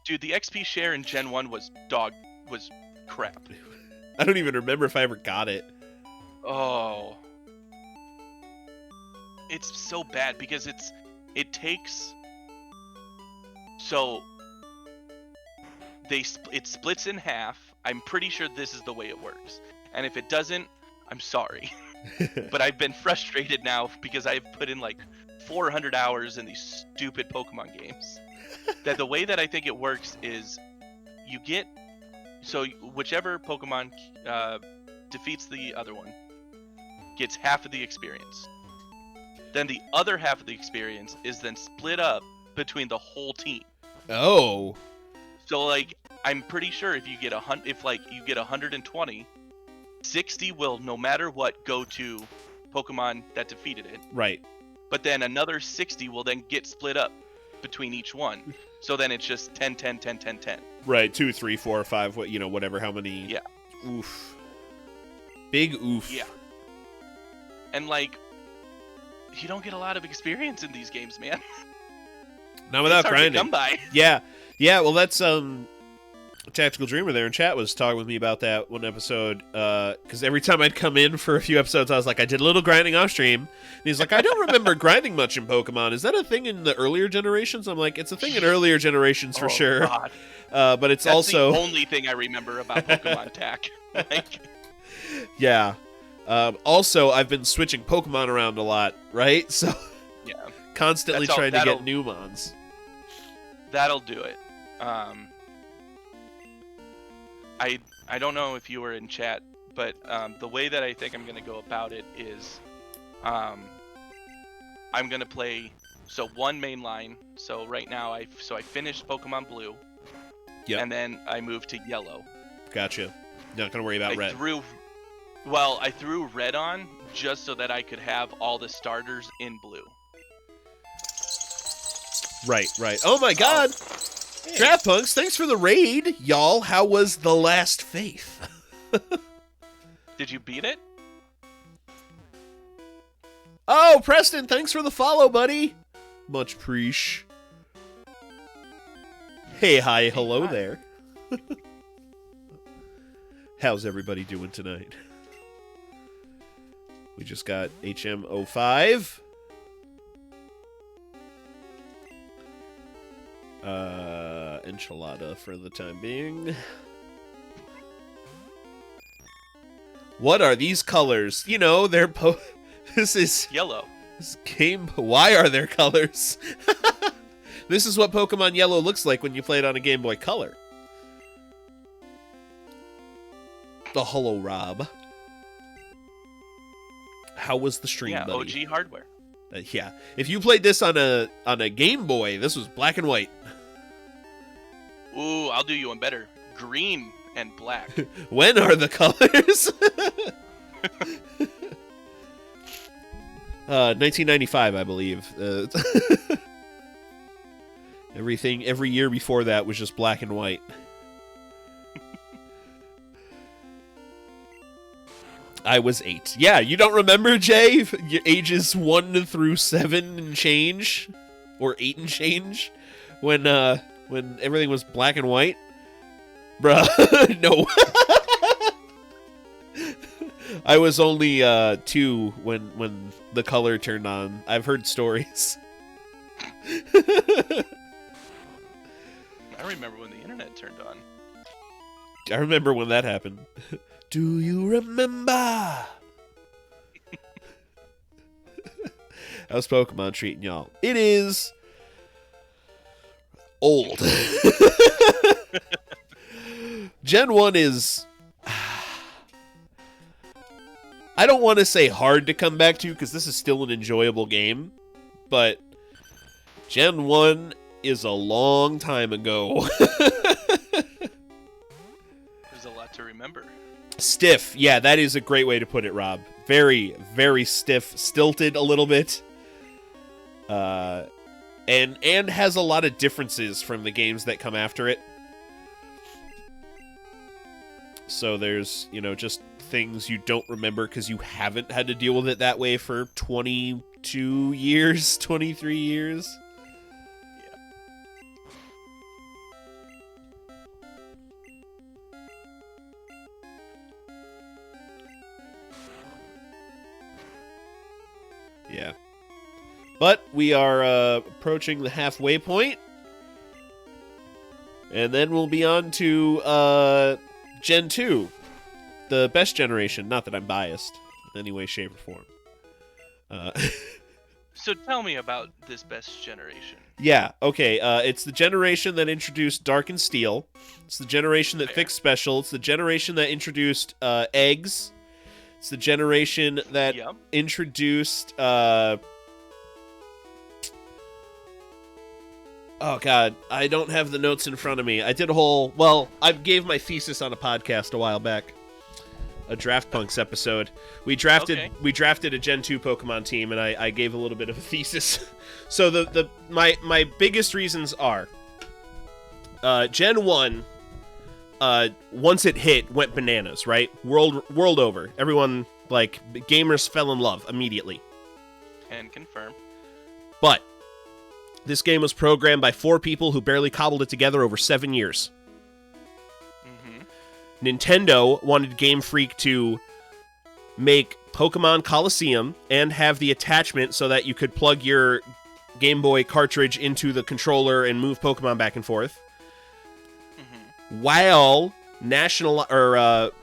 Dude, the XP share in Gen 1 was crap. I don't even remember if I ever got it. Oh, it's so bad because it takes so it splits in half. I'm pretty sure this is the way it works, and if it doesn't, I'm sorry. But I've been frustrated now because I've put in like 400 hours in these stupid Pokemon games. That the way that I think it works is you get whichever Pokemon defeats the other one gets half of the experience. Then the other half of the experience is then split up between the whole team. Oh. So like I'm pretty sure if you get you get 120, 60 will no matter what go to Pokemon that defeated it. Right. But then another 60 will then get split up between each one. So then it's just 10, 10, 10, 10, 10. Right. 2, 3, 4, 5. Whatever. How many? Yeah. Oof. Big oof. Yeah. And like, you don't get a lot of experience in these games, man. Not without it's hard grinding. To come by. Yeah. Yeah. Well, that's Tactical Dreamer there in chat was talking with me about that one episode, because every time I'd come in for a few episodes, I was like, I did a little grinding off stream. And he's like, I don't remember grinding much in Pokemon. Is that a thing in the earlier generations? I'm like, it's a thing in earlier generations for sure. God. But it's That's also the only thing I remember about Pokemon TAC. Like, yeah. Also, I've been switching Pokemon around a lot, right? So yeah, constantly trying to get new mons. That'll do it. I don't know if you were in chat, but the way that I think I'm gonna go about it is, I'm gonna play one main line. So right now I finished Pokemon Blue, and then I moved to Yellow. Gotcha. Not gonna worry about Red. I threw Red on just so that I could have all the starters in Blue. Right. Oh my God. Hey. Draft Punks, thanks for the raid, y'all. How was The Last Faith? Did you beat it? Oh, Preston, thanks for the follow, buddy. Much preach. Hey, hi, hello there. How's everybody doing tonight? We just got HM05. Enchilada for the time being. What are these colors? You know, they're this is yellow. This game. Why are there colors? This is what Pokemon Yellow looks like when you play it on a Game Boy Color. The Holo Rob. How was the stream, buddy? OG hardware. Yeah. If you played this on a Game Boy, this was black and white. Ooh, I'll do you one better. Green and black. When are the colors? 1995, I believe. Every year before that was just black and white. I was 8. Yeah, you don't remember, Jay? Your ages 1 through 7 and change? Or 8 and change? When everything was black and white? Bruh, no. I was only 2 when the color turned on. I've heard stories. I remember when the internet turned on. I remember when that happened. Do you remember? How's Pokemon treating y'all? It is old. Gen 1 is... I don't want to say hard to come back to, because this is still an enjoyable game, but Gen 1 is a long time ago. There's a lot to remember. Stiff. Yeah, that is a great way to put it, Rob. Very, very stiff. Stilted a little bit. And has a lot of differences from the games that come after it. So there's, just things you don't remember because you haven't had to deal with it that way for 22 years, 23 years. Yeah. Yeah. But we are approaching the halfway point. And then we'll be on to Gen 2. The best generation. Not that I'm biased in any way, shape, or form. So tell me about this best generation. Yeah, okay. It's the generation that introduced Dark and Steel. It's the generation that fixed Special. It's the generation that introduced eggs. It's the generation that introduced... Oh, God. I don't have the notes in front of me. I did a whole... Well, I gave my thesis on a podcast a while back. A Draft Punks episode. We drafted a Gen 2 Pokemon team, and I gave a little bit of a thesis. So my biggest reasons are... Gen 1, once it hit, went bananas, right? World over. Everyone, like, gamers fell in love immediately. And confirm. But this game was programmed by 4 people who barely cobbled it together over 7 years. Nintendo wanted Game Freak to make Pokemon Coliseum and have the attachment so that you could plug your Game Boy cartridge into the controller and move Pokemon back and forth. While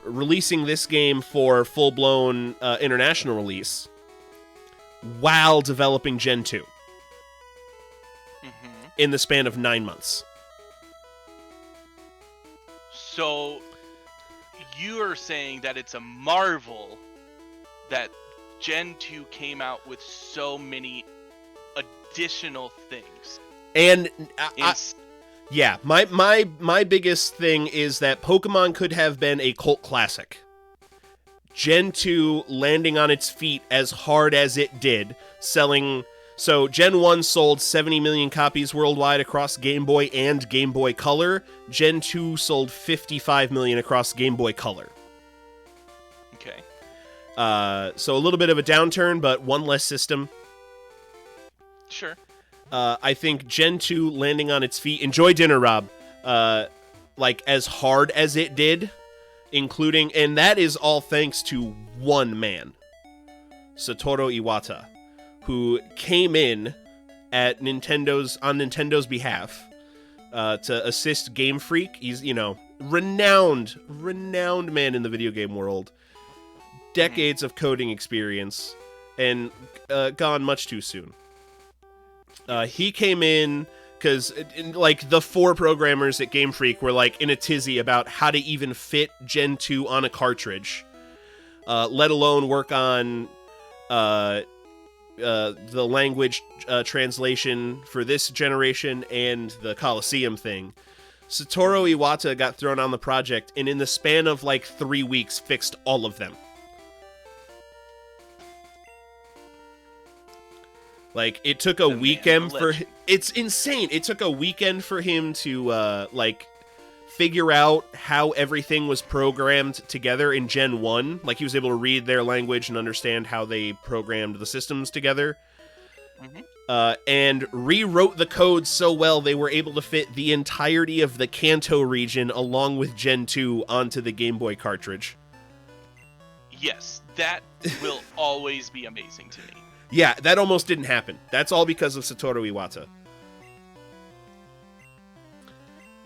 releasing this game for full-blown international release, while developing Gen 2 in the span of 9 months. So you are saying that it's a marvel that Gen 2 came out with so many additional things. And yeah, my biggest thing is that Pokemon could have been a cult classic. Gen 2 landing on its feet as hard as it did, selling... So, Gen 1 sold 70 million copies worldwide across Game Boy and Game Boy Color. Gen 2 sold 55 million across Game Boy Color. Okay. So a little bit of a downturn, but one less system. Sure. I think Gen 2 landing on its feet... Enjoy dinner, Rob. Like, as hard as it did, including... And that is all thanks to one man. Satoru Iwata, who came in on Nintendo's behalf to assist Game Freak. He's, renowned man in the video game world. Decades of coding experience, and gone much too soon. He came in because, the 4 programmers at Game Freak were, in a tizzy about how to even fit Gen 2 on a cartridge, let alone work on... the language translation for this generation and the Coliseum thing. Satoru Iwata got thrown on the project, and in the span of 3 weeks fixed all of them. It took a weekend for... It's insane. It took a weekend for him to, figure out how everything was programmed together in Gen 1. He was able to read their language and understand how they programmed the systems together. And rewrote the code so well they were able to fit the entirety of the Kanto region along with Gen 2 onto the Game Boy cartridge. Yes, that will always be amazing to me. Yeah, that almost didn't happen. That's all because of Satoru Iwata.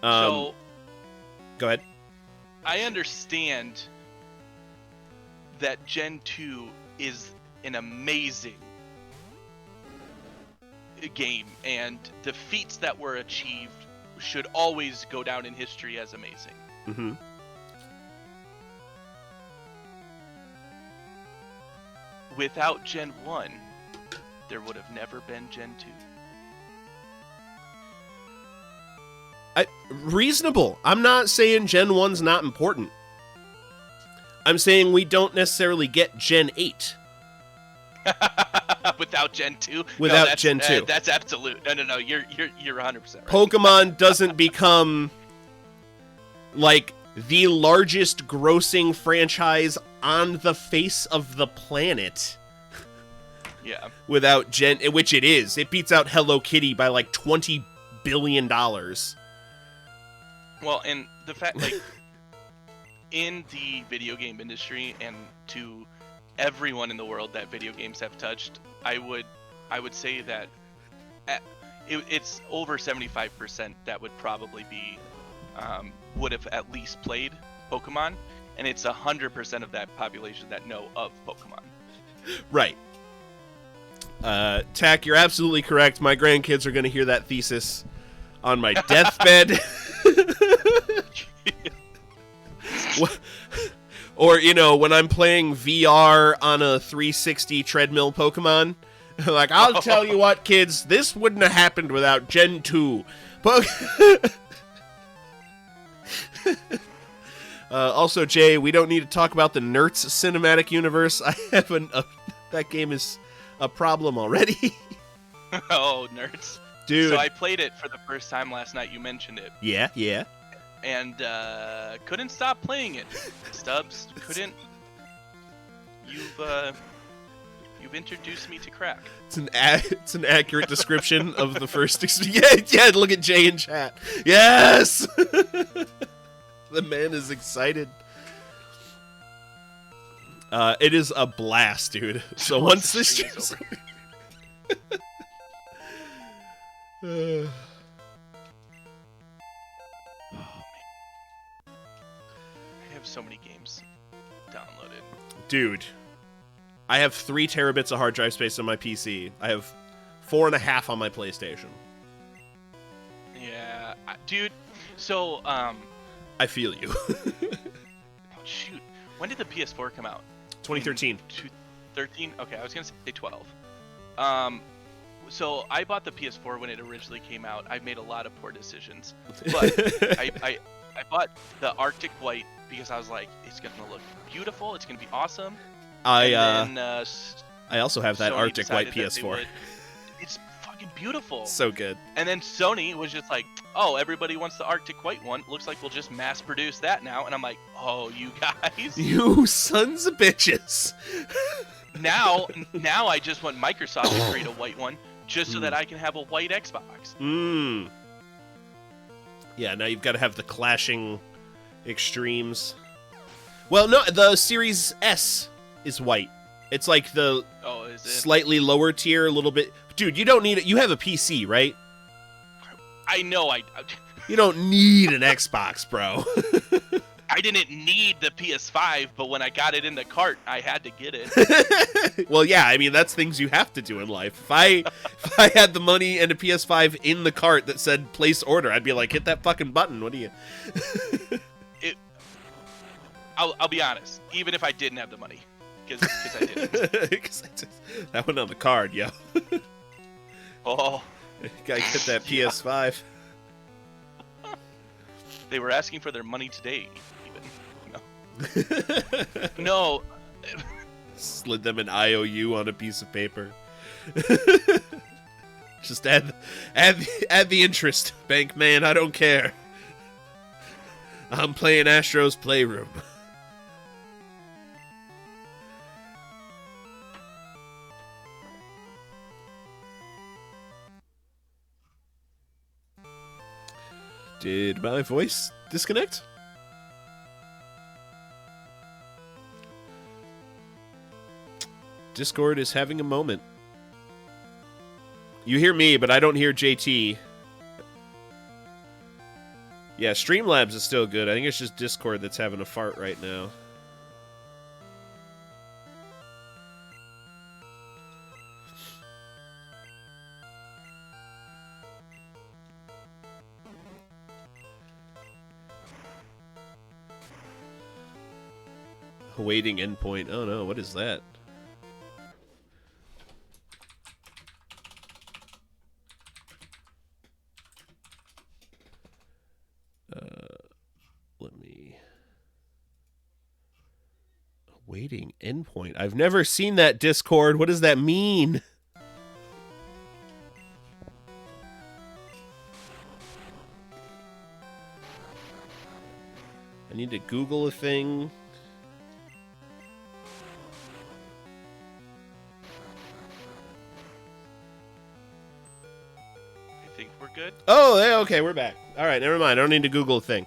So... Go ahead. I understand that Gen 2 is an amazing game, and the feats that were achieved should always go down in history as amazing. Mm-hmm. Without Gen 1, there would have never been Gen 2. Reasonable. I'm not saying Gen 1's not important. I'm saying we don't necessarily get Gen 8. Without Gen 2? Without Gen 2. That's absolute. No, you're 100% right. Pokemon doesn't become, the largest grossing franchise on the face of the planet. Yeah. Without Gen... Which it is. It beats out Hello Kitty by, $20 billion. Well, and the fact, in the video game industry, and to everyone in the world that video games have touched, I would say that it's over 75% that would probably be would have at least played Pokemon, and it's 100% of that population that know of Pokemon. Right. Tack, you're absolutely correct. My grandkids are going to hear that thesis on my deathbed. Or, when I'm playing VR on a 360 treadmill Pokemon. Like, I'll tell you what, kids, this wouldn't have happened without Gen 2. Also, Jay, we don't need to talk about the Nerds cinematic universe. I have that game is a problem already. Oh, Nerds. Dude. So I played it for the first time last night. You mentioned it. Yeah. And couldn't stop playing it. Stubbs, couldn't. You've introduced me to crack. It's an accurate description of the first. Yeah. Look at Jay in chat. Yes. The man is excited. It is a blast, dude. So once this stream's over. I have so many games downloaded. Dude, I have 3 terabits of hard drive space on my PC. I have 4.5 on my PlayStation. Yeah, dude. So, I feel you. Oh, shoot. When did the PS4 come out? 2013. 2013? Okay, I was going to say 12. So I bought the PS4 when it originally came out. I made a lot of poor decisions. But I bought the Arctic White because I was like, it's going to look beautiful. It's going to be awesome. I also have that Sony Arctic White decided that PS4. It's fucking beautiful. So good. And then Sony was just like, oh, everybody wants the Arctic White one. Looks like we'll just mass produce that now. And I'm like, oh, you guys. You sons of bitches. Now I just want Microsoft to create a white one just so that I can have a white Xbox. Yeah, now you've got to have the clashing extremes. Well, no, the Series S is white. It's like the is it? Slightly lower tier, a little bit. Dude, you don't need it. You have a PC, right? I know. You don't need an Xbox, bro. I didn't need the PS5, but when I got it in the cart, I had to get it. Well, yeah, I mean, that's things you have to do in life. If I had the money and a PS5 in the cart that said place order, I'd be like, hit that fucking button. What do you... I'll be honest. Even if I didn't have the money, because I didn't. That went on the card, yo. Oh. Gotta get that PS5. They were asking for their money today, even. No. Slid them an IOU on a piece of paper. Just add the interest, bank man. I don't care. I'm playing Astro's Playroom. Did my voice disconnect? Discord is having a moment. You hear me, but I don't hear JT. Yeah, Streamlabs is still good. I think it's just Discord that's having a fart right now. Awaiting endpoint. Oh no, what is that? Let me... Awaiting endpoint. I've never seen that, Discord. What does that mean? I need to Google a thing. Good? Oh, yeah, okay, we're back. All right, never mind. I don't need to Google a thing.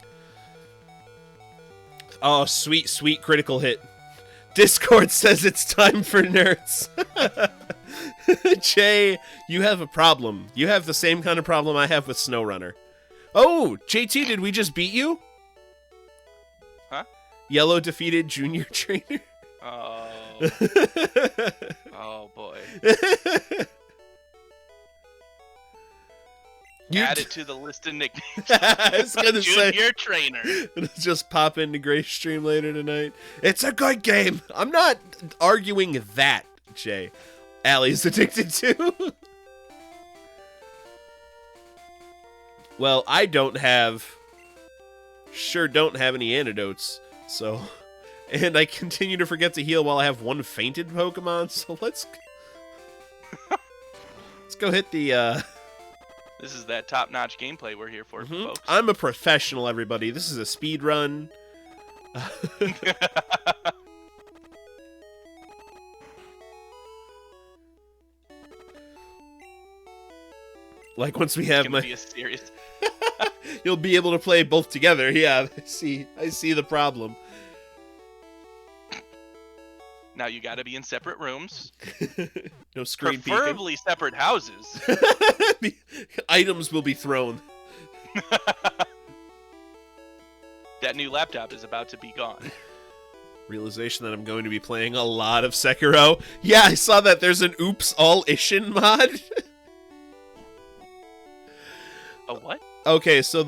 Oh, sweet, sweet critical hit. Discord says it's time for nerds. Jay, you have a problem. You have the same kind of problem I have with SnowRunner. Oh, JT, did we just beat you? Huh? Yellow defeated Junior Trainer. Oh. Oh, boy. Add it to the list of nicknames. I was going to say. Junior Trainer. Just pop into Gray's stream later tonight. It's a good game. I'm not arguing that, Jay. Allie's addicted to. Well, I don't have any antidotes, so... And I continue to forget to heal while I have one fainted Pokemon, so let's go hit the, This is that top-notch gameplay we're here for, folks. I'm a professional, everybody. This is a speed run. Like, once we have Be a serious... You'll be able to play both together. Yeah, I see the problem. Now you gotta be in separate rooms. No screen peeking. Preferably separate houses. Items will be thrown. That new laptop is about to be gone. Realization that I'm going to be playing a lot of Sekiro. Yeah, I saw that there's an Oops All Ishin mod. A what? Okay, so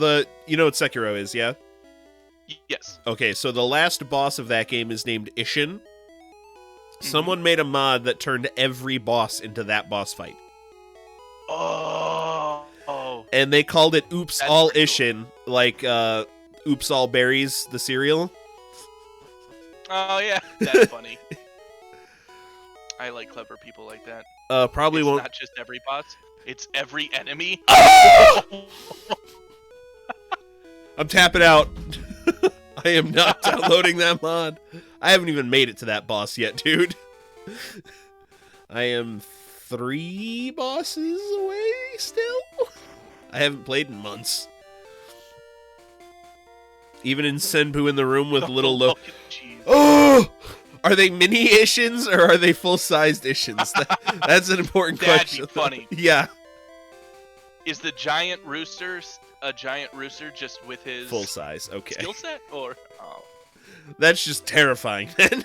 you know what Sekiro is, yeah? Yes. Okay, so the last boss of that game is named Ishin. Someone made a mod that turned every boss into that boss fight. Oh. And they called it Oops That's All pretty Ishin, like Oops All Berries, the cereal. Oh, yeah. That's funny. I like clever people like that. Probably It's won't... not just every boss, it's every enemy. Oh! I'm tapping out. I am not downloading that mod. I haven't even made it to that boss yet, dude. I am 3 bosses away still. I haven't played in months. Even in Senpu in the room with little low... Oh! Are they mini Ishins or are they full-sized Ishins? That's an important question. That'd be funny. Yeah. Is the giant rooster a giant rooster just with his... Full size, okay. Skill set? Or... Oh. That's just terrifying, then.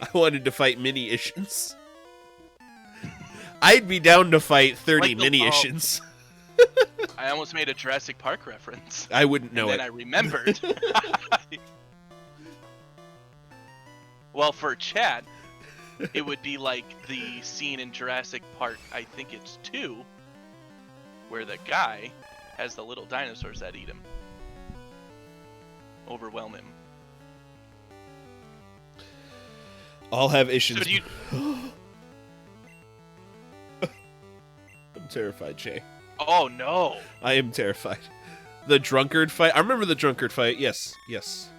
I wanted to fight mini Ishins. I'd be down to fight 30 Like mini Ishins. I almost made a Jurassic Park reference. I wouldn't know and then it. I remembered. Well, for chat, it would be like the scene in Jurassic Park, I think it's 2, where the guy has the little dinosaurs that eat him. Overwhelm him. I'll have Ishins. So do you... I'm terrified, Jay. Oh, no. I am terrified. The drunkard fight. I remember the drunkard fight. Yes, yes.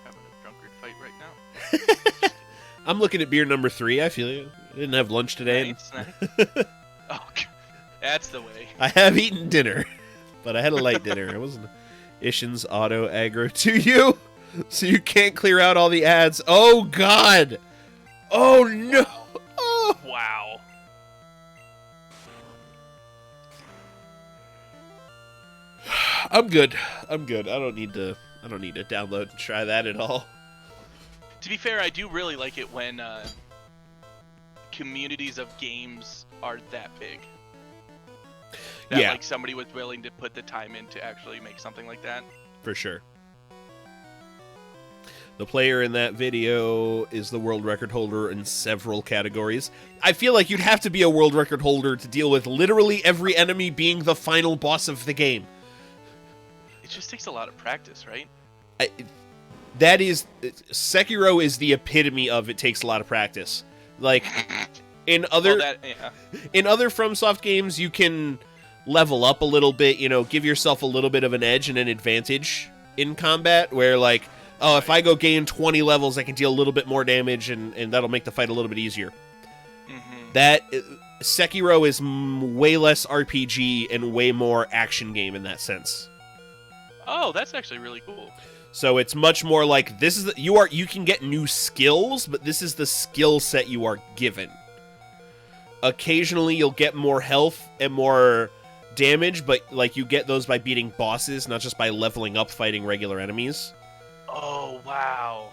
Having a drunkard fight right now. I'm looking at beer number 3. I feel you. I didn't have lunch today. Nice. Oh, that's the way. I have eaten dinner, but I had a light dinner. I wasn't... Ishin's auto aggro to you, so you can't clear out all the ads. Oh, God! Oh, no! Oh. Wow. I'm good. I'm good. I don't need to download and try that at all. To be fair, I do really like it when communities of games are that big. That, yeah. Like, somebody was willing to put the time in to actually make something like that. For sure. The player in that video is the world record holder in several categories. I feel like you'd have to be a world record holder to deal with literally every enemy being the final boss of the game. It just takes a lot of practice, right? Sekiro is the epitome of it takes a lot of practice. Like, in other FromSoft games, you can level up a little bit, give yourself a little bit of an edge and an advantage in combat, where, like, oh, if I go gain 20 levels, I can deal a little bit more damage, and that'll make the fight a little bit easier. Mm-hmm. That Sekiro is way less RPG and way more action game in that sense. Oh, that's actually really cool. So it's much more like this is you can get new skills, but this is the skill set you are given. Occasionally you'll get more health and more damage, but like you get those by beating bosses, not just by leveling up fighting regular enemies. Oh, wow.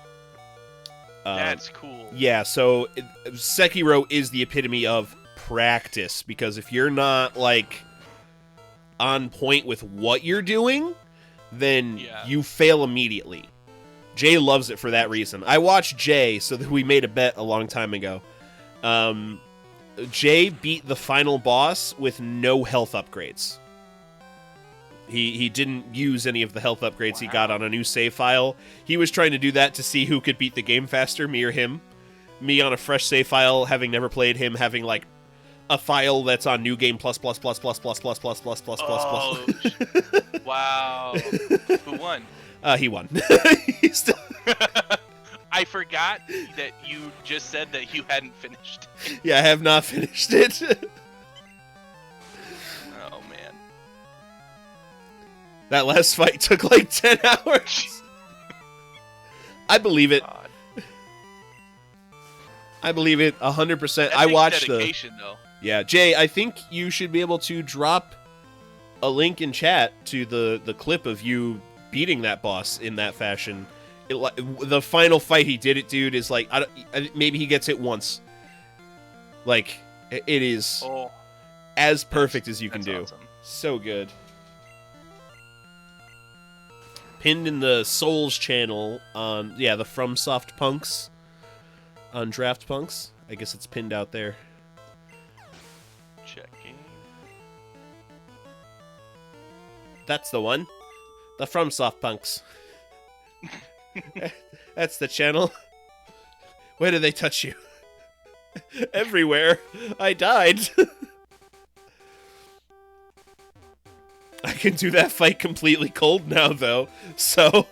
That's cool. Yeah, so Sekiro is the epitome of practice, because if you're not like on point with what you're doing, then you fail immediately. Jay loves it for that reason. I watched Jay, so that we made a bet a long time ago. Jay beat the final boss with no health upgrades. He didn't use any of the health upgrades he got on a new save file. He was trying to do that to see who could beat the game faster, me or him. Me on a fresh save file, having never played, him having like a file that's on new game plus. Oh, wow. Who won? He won. He still... I forgot that you just said that you hadn't finished it. Yeah, I have not finished it. Oh, man. That last fight took like 10 hours. I believe it. God. I believe it 100%. That I takes watched dedication, though. Yeah, Jay, I think you should be able to drop a link in chat to the clip of you beating that boss in that fashion. The final fight he did it, dude, is like, maybe he gets hit once. Like, it is as perfect as you can do. Awesome. So good. Pinned in the Souls channel on, the FromSoft Punks on Draft Punks. I guess it's pinned out there. Checking. That's the one. The FromSoft Punks. That's the channel. Where do they touch you? Everywhere. I died. I can do that fight completely cold now, though. So.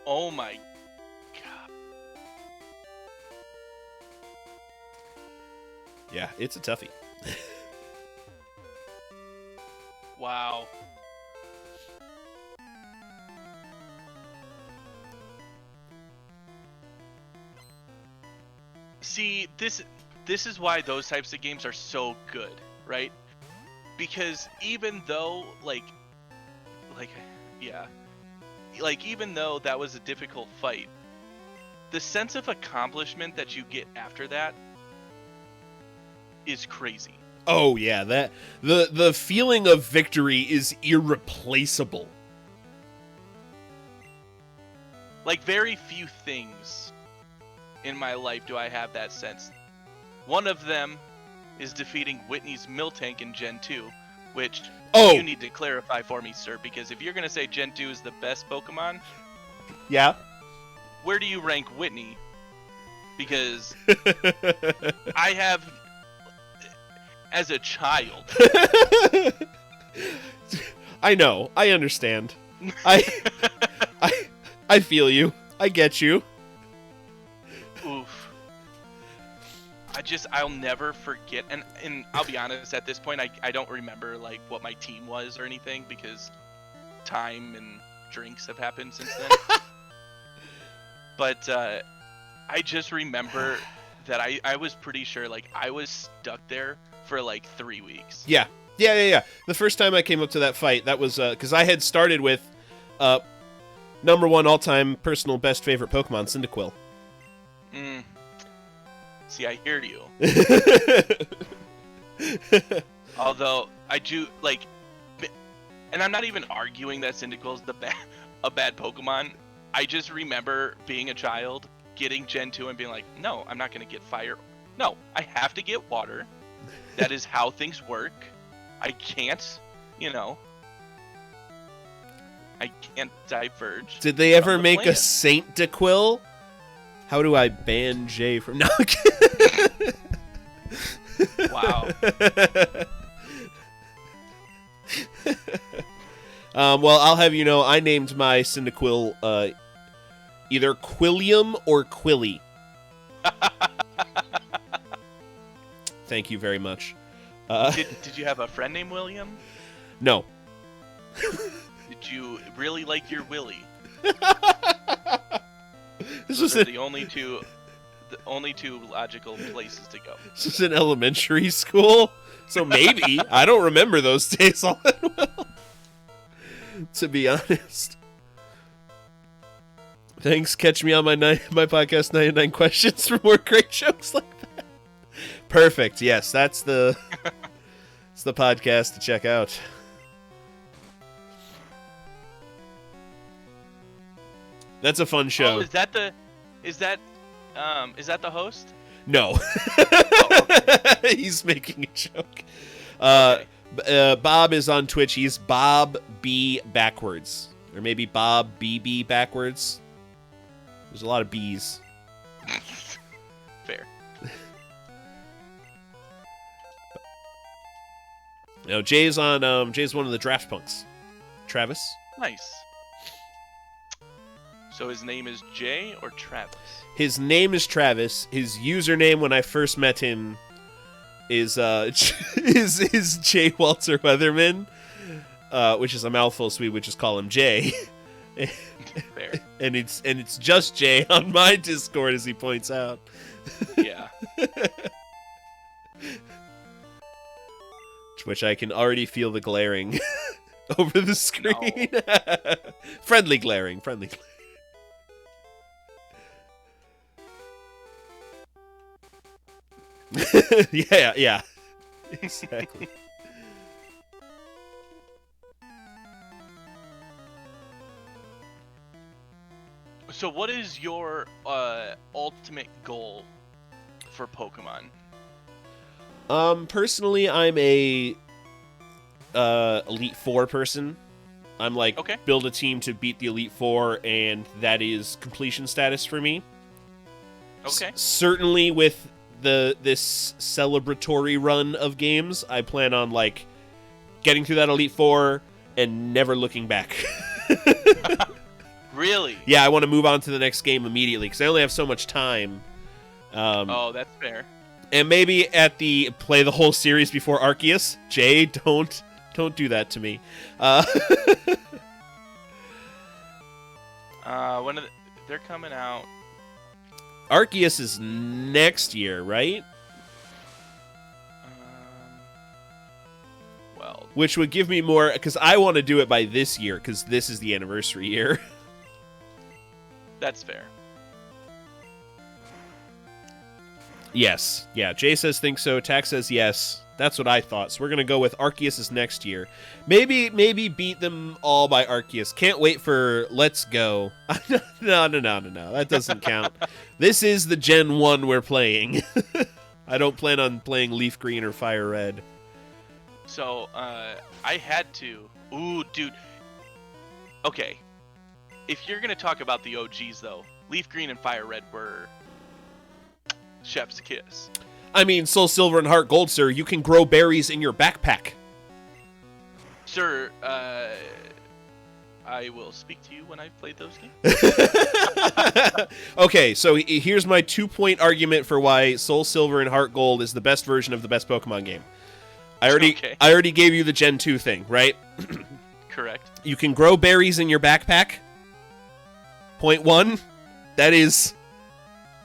Oh my god. Yeah, it's a toughie. Wow. See, this is why those types of games are so good, right? Because even though even though that was a difficult fight, the sense of accomplishment that you get after that is crazy. Oh yeah, that the feeling of victory is irreplaceable. Like, very few things in my life do I have that sense. One of them is defeating Whitney's Miltank in Gen 2, which you need to clarify for me, sir, because if you're going to say Gen 2 is the best Pokemon, yeah, where do you rank Whitney? Because I have, as a child... I know, I understand. I feel you. I get you. Oof. I'll never forget, and I'll be honest, at this point, I don't remember, like, what my team was or anything, because time and drinks have happened since then. But, I just remember that I was pretty sure, like, I was stuck there for, like, 3 weeks. Yeah. The first time I came up to that fight, that was, because I had started with, #1 all-time personal best favorite Pokemon, Cyndaquil. See, I hear you. Although, I do, like... And I'm not even arguing that Cyndaquil's a bad Pokemon. I just remember being a child, getting Gen 2 and being like, no, I'm not going to get fire. No, I have to get water. That is how things work. I can't, I can't diverge. Did they ever make a Saint DeQuil? How do I ban Jay from... No. Wow. Well, I'll have you know, I named my Cyndaquil either Quilliam or Quilly. Thank you very much. Did you have a friend named William? No. Did you really like your Willie? Those are the only two logical places to go. This is in elementary school, so maybe. I don't remember those days all that well, to be honest. Thanks. Catch me on my podcast 99 Questions for more great jokes like that. Perfect. Yes, that's the it's the podcast to check out. That's a fun show. Oh, is that the host? No. Oh, okay. He's making a joke. Okay. Bob is on Twitch. He's Bob B backwards. Or maybe Bob BB backwards. There's a lot of B's. Fair. No, Jay's on Jay's one of the draft punks. Travis. Nice. So his name is Jay or Travis? His name is Travis. His username when I first met him is is Jay Walter Weatherman, which is a mouthful, so we would just call him Jay. Fair. And it's just Jay on my Discord, as he points out. Yeah. Which I can already feel the glaring over the screen. No. Friendly glaring. Yeah. Exactly. So what is your ultimate goal for Pokemon? Personally, I'm a Elite Four person. I'm like, okay, build a team to beat the Elite Four, and that is completion status for me. Okay. Certainly with this celebratory run of games, I plan on like getting through that Elite Four and never looking back. Really? Yeah, I want to move on to the next game immediately because I only have so much time. Oh, that's fair. And maybe play the whole series before Arceus. Jay, don't do that to me. They're coming out. Arceus is next year, right? Well, which would give me more, because I want to do it by this year, because this is the anniversary year. That's fair. Yes. Yeah, Jay says think so. Tax says yes. That's what I thought. So we're going to go with Arceus is next year. Maybe beat them all by Arceus. Can't wait for Let's Go. No. That doesn't count. This is the Gen 1 we're playing. I don't plan on playing Leaf Green or Fire Red. So, I had to. Ooh, dude. Okay. If you're going to talk about the OGs, though, Leaf Green and Fire Red were chef's kiss. I mean, Soul Silver and Heart Gold, sir, you can grow berries in your backpack. Sir, I will speak to you when I've played those games. Okay, so here's my 2-point argument for why Soul Silver and Heart Gold is the best version of the best Pokemon game. I already gave you the Gen 2 thing, right? Correct. You can grow berries in your backpack. Point 1, that is...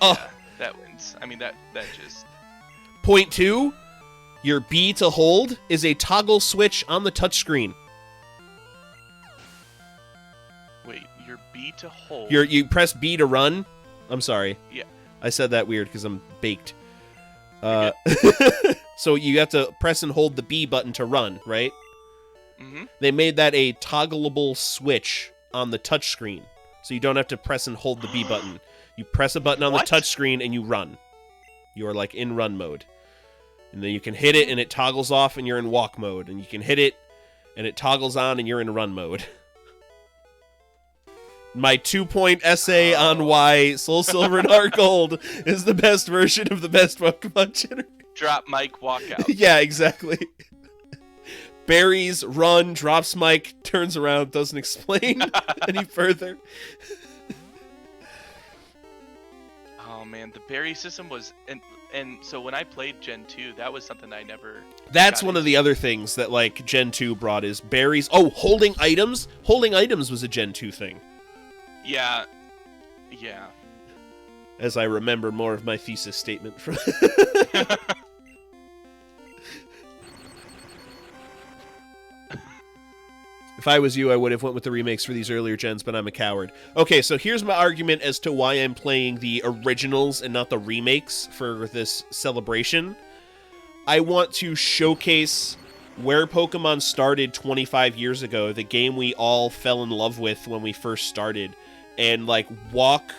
Yeah, that wins. I mean, that just... Point 2, your B to hold is a toggle switch on the touchscreen. Wait, your B to hold? You press B to run. I'm sorry. Yeah. I said that weird because I'm baked. So you have to press and hold the B button to run, right? Mm-hmm. They made that a toggleable switch on the touchscreen. So you don't have to press and hold the B button. You press a button on the touchscreen and you run. You're like in run mode. And then you can hit it and it toggles off and you're in walk mode. And you can hit it and it toggles on and you're in run mode. My 2-point essay on why Soul Silver and Heart Gold is the best version of the best Pokemon generation. Drop mic, walk out. Yeah, exactly. Berries, run, drops mic, turns around, doesn't explain any further. Oh man, the berry system was, and and so when I played Gen 2, that was something I never. That's got one of the into. other things that like Gen 2 brought is berries. Oh, holding items. Holding items was a Gen 2 thing. Yeah. As I remember more of my thesis statement from. If I was you, I would have went with the remakes for these earlier gens, but I'm a coward. Okay, so here's my argument as to why I'm playing the originals and not the remakes for this celebration. I want to showcase where Pokemon started 25 years ago, the game we all fell in love with when we first started, and like walk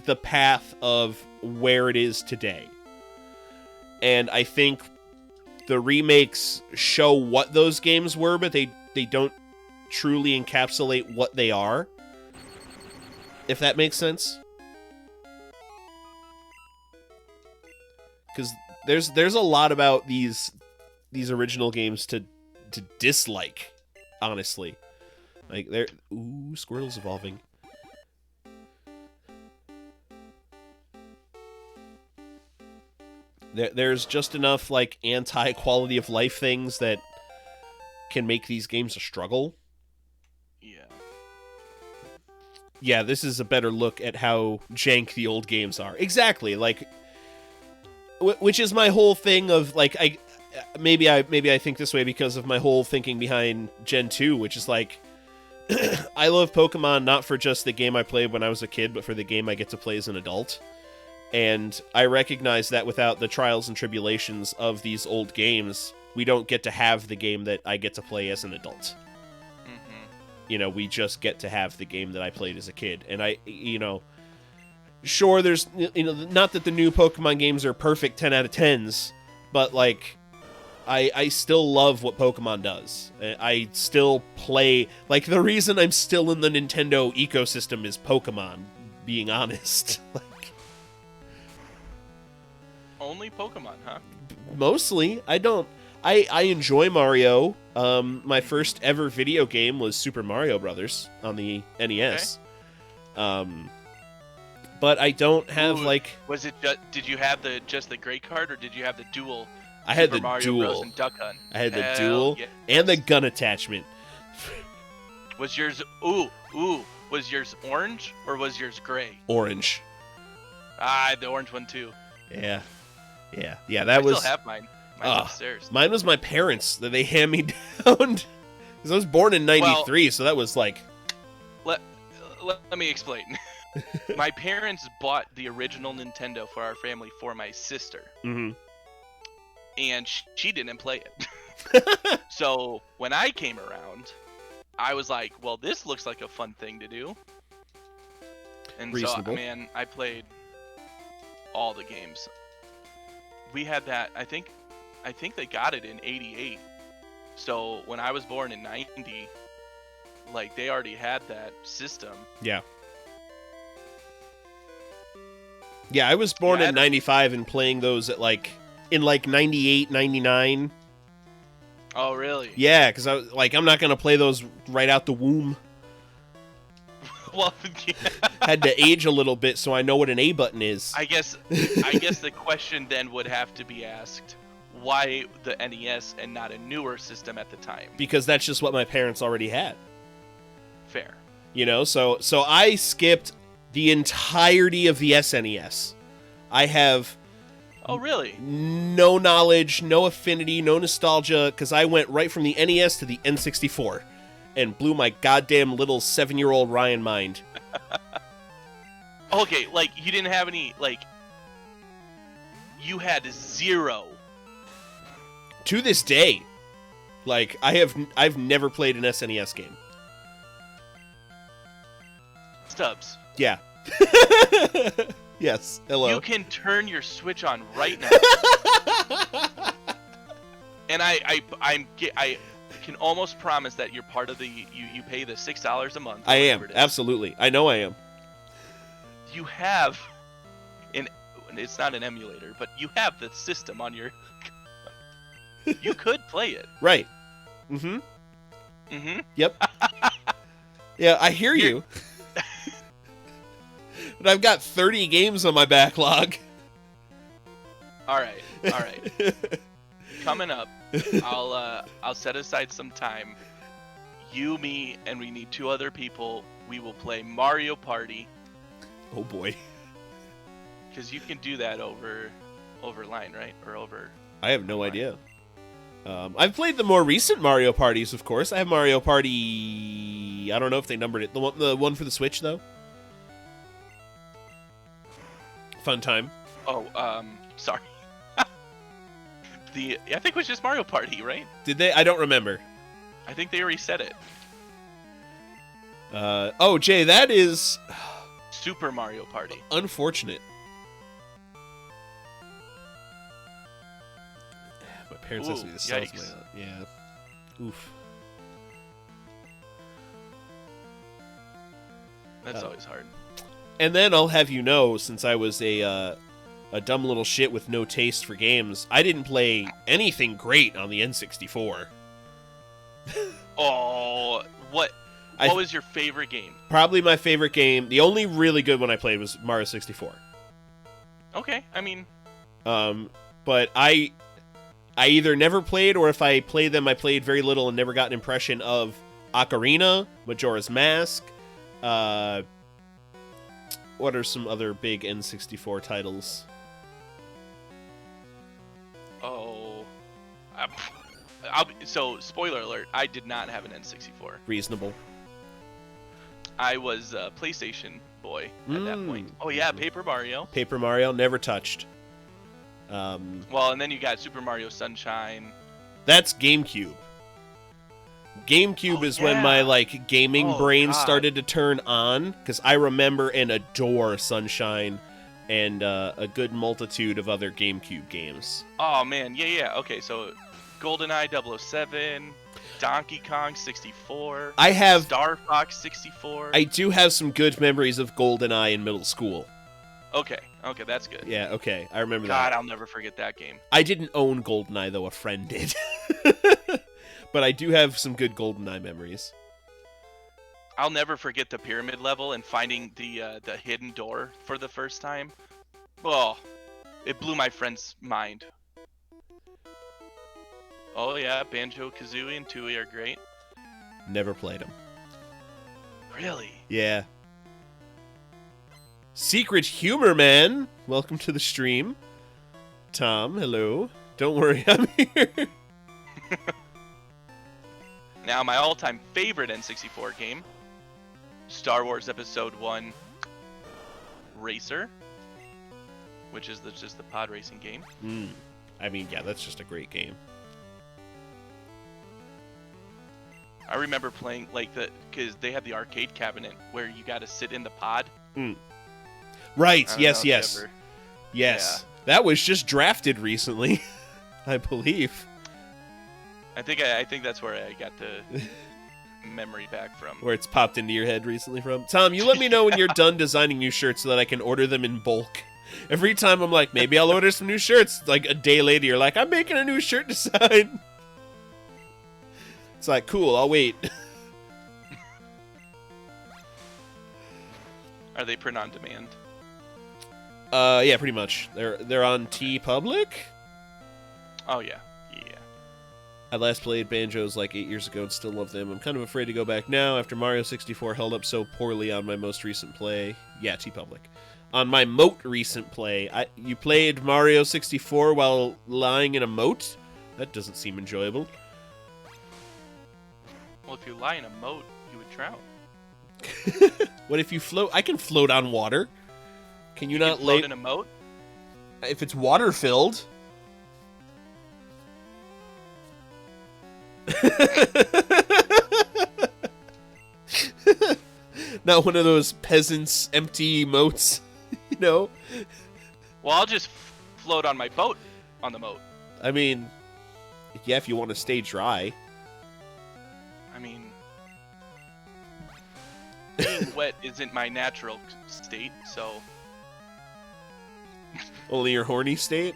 the path of where it is today. And I think the remakes show what those games were, but they don't truly encapsulate what they are. If that makes sense. Because there's a lot about these original games to dislike, honestly. Like Squirtle's evolving. There's just enough like anti-quality of life things that can make these games a struggle. Yeah, this is a better look at how jank the old games are. Exactly, like, which is my whole thing of like maybe I think this way because of my whole thinking behind Gen 2, which is like I love Pokemon not for just the game I played when I was a kid, but for the game I get to play as an adult. And I recognize that without the trials and tribulations of these old games, we don't get to have the game that I get to play as an adult. Mm-hmm. You know, we just get to have the game that I played as a kid. And sure, there's, not that the new Pokemon games are perfect 10 out of 10s, but, like, I still love what Pokemon does. I still play, like, the reason I'm still in the Nintendo ecosystem is Pokemon, being honest. Only Pokemon, huh? Mostly. I enjoy Mario. My first ever video game was Super Mario Brothers on the NES. Okay. But I don't have Was it? Did you have just the Great Card, or did you have the dual? I had Super the Mario dual. Bros. And Duck Hunt. I had the dual and the gun attachment. Was yours? Was yours orange or was yours gray? Orange. The orange one too. Yeah. That was. I still have mine. Mine's upstairs. Mine was my parents that they hand me down. Because I was born in '93, so that was like. Let me explain. My parents bought the original Nintendo for our family for my sister. Mm-hmm. And she didn't play it. So when I came around, I was like, well, this looks like a fun thing to do. And reasonable. So, man, I played all the games. We had that, I think they got it in 88. So when I was born in 90, like, they already had that system. Yeah. Yeah, I was born in 95 and playing those at in 98, 99. Oh, really? Yeah, because I was like, I'm not going to play those right out the womb. Well, yeah. Had to age a little bit so I know what an A button is. I guess the question then would have to be asked, why the NES and not a newer system at the time? Because that's just what my parents already had. Fair. So I skipped the entirety of the SNES. I have... Oh, really? No knowledge, no affinity, no nostalgia, because I went right from the NES to the N64 and blew my goddamn little 7-year-old Ryan mind. Okay, like, you didn't have any, like, you had 0. To this day, like, I've never played an SNES game. Stubbs. Yeah. Yes. Hello. You can turn your Switch on right now. And I can almost promise that you're part of the you pay the $6 a month. I am, absolutely. I know I am. You have it's not an emulator, but you have the system on your you could play it. Right. Mm-hmm. Mm-hmm. Yep. Yeah, I hear you. But I've got 30 games on my backlog. All right. All right. Coming up, I'll set aside some time. You, me, and we need 2 other people. We will play Mario Party. Oh boy. Because you can do that over line, right? Or over. I have no idea. I've played the more recent Mario Parties, of course. I have Mario Party. I don't know if they numbered it. The one for the Switch, though. Fun time. Oh, sorry. I think it was just Mario Party, right? Did they? I don't remember. I think they reset it. Oh, Jay, that is Super Mario Party. unfortunate. My parents asked me to sell yikes. Yeah. Oof. That's always hard. And then I'll have you know, since I was a dumb little shit with no taste for games, I didn't play anything great on the N64. Oh, what was your favorite game? Probably my favorite game. The only really good one I played was Mario 64. Okay, I mean... But I either never played, or if I played them, I played very little and never got an impression of Ocarina, Majora's Mask. What are some other big N64 titles? Oh... so, spoiler alert, I did not have an N64. Reasonable. I was a PlayStation boy at that point. Oh yeah, Paper Mario. Paper Mario, never touched. Well, and then you got Super Mario Sunshine. That's GameCube. GameCube is when my gaming brain started to turn on, because I remember and adore Sunshine and a good multitude of other GameCube games. Oh man, yeah. Okay, so GoldenEye 007, Donkey Kong 64. I have Star Fox 64. I do have some good memories of GoldenEye in middle school. Okay, that's good. Yeah, okay, I remember God, that. I'll never forget that game. I didn't own GoldenEye, though a friend did. But I do have some good GoldenEye memories. I'll never forget the pyramid level and finding the hidden door for the first time. Oh, it blew my friend's mind. Oh yeah, Banjo-Kazooie and Tooie are great. Never played them. Really? Yeah. Secret Humor Man, welcome to the stream. Tom, hello. Don't worry, I'm here. Now, my all-time favorite N64 game, Star Wars Episode 1 Racer, which is just the pod racing game. I mean, yeah, that's just a great game. I remember playing because they had the arcade cabinet where you got to sit in the pod. Right. Yes. Yeah. That was just drafted recently, I believe. I think that's where I got the memory back from. Where it's popped into your head recently from. Tom, you let me know when you're done designing new shirts so that I can order them in bulk. Every time I'm like, maybe I'll order some new shirts. Like a day later, you're like, I'm making a new shirt design. It's like, cool, I'll wait. Are they print on demand? Yeah, pretty much. They're on TeePublic? Oh yeah. I last played Banjos like 8 years ago and still love them. I'm kind of afraid to go back now after Mario 64 held up so poorly on my most recent play. Yeah, TeePublic. On my moat recent play. You played Mario 64 while lying in a moat? That doesn't seem enjoyable. Well, if you lie in a moat, you would drown. What if you float? I can float on water. Can you not float in a moat? If it's water filled. Not one of those peasants' empty moats, you know? Well, I'll just float on my boat on the moat. I mean, yeah, if you want to stay dry. I mean, being wet isn't my natural state, so... Only your horny state?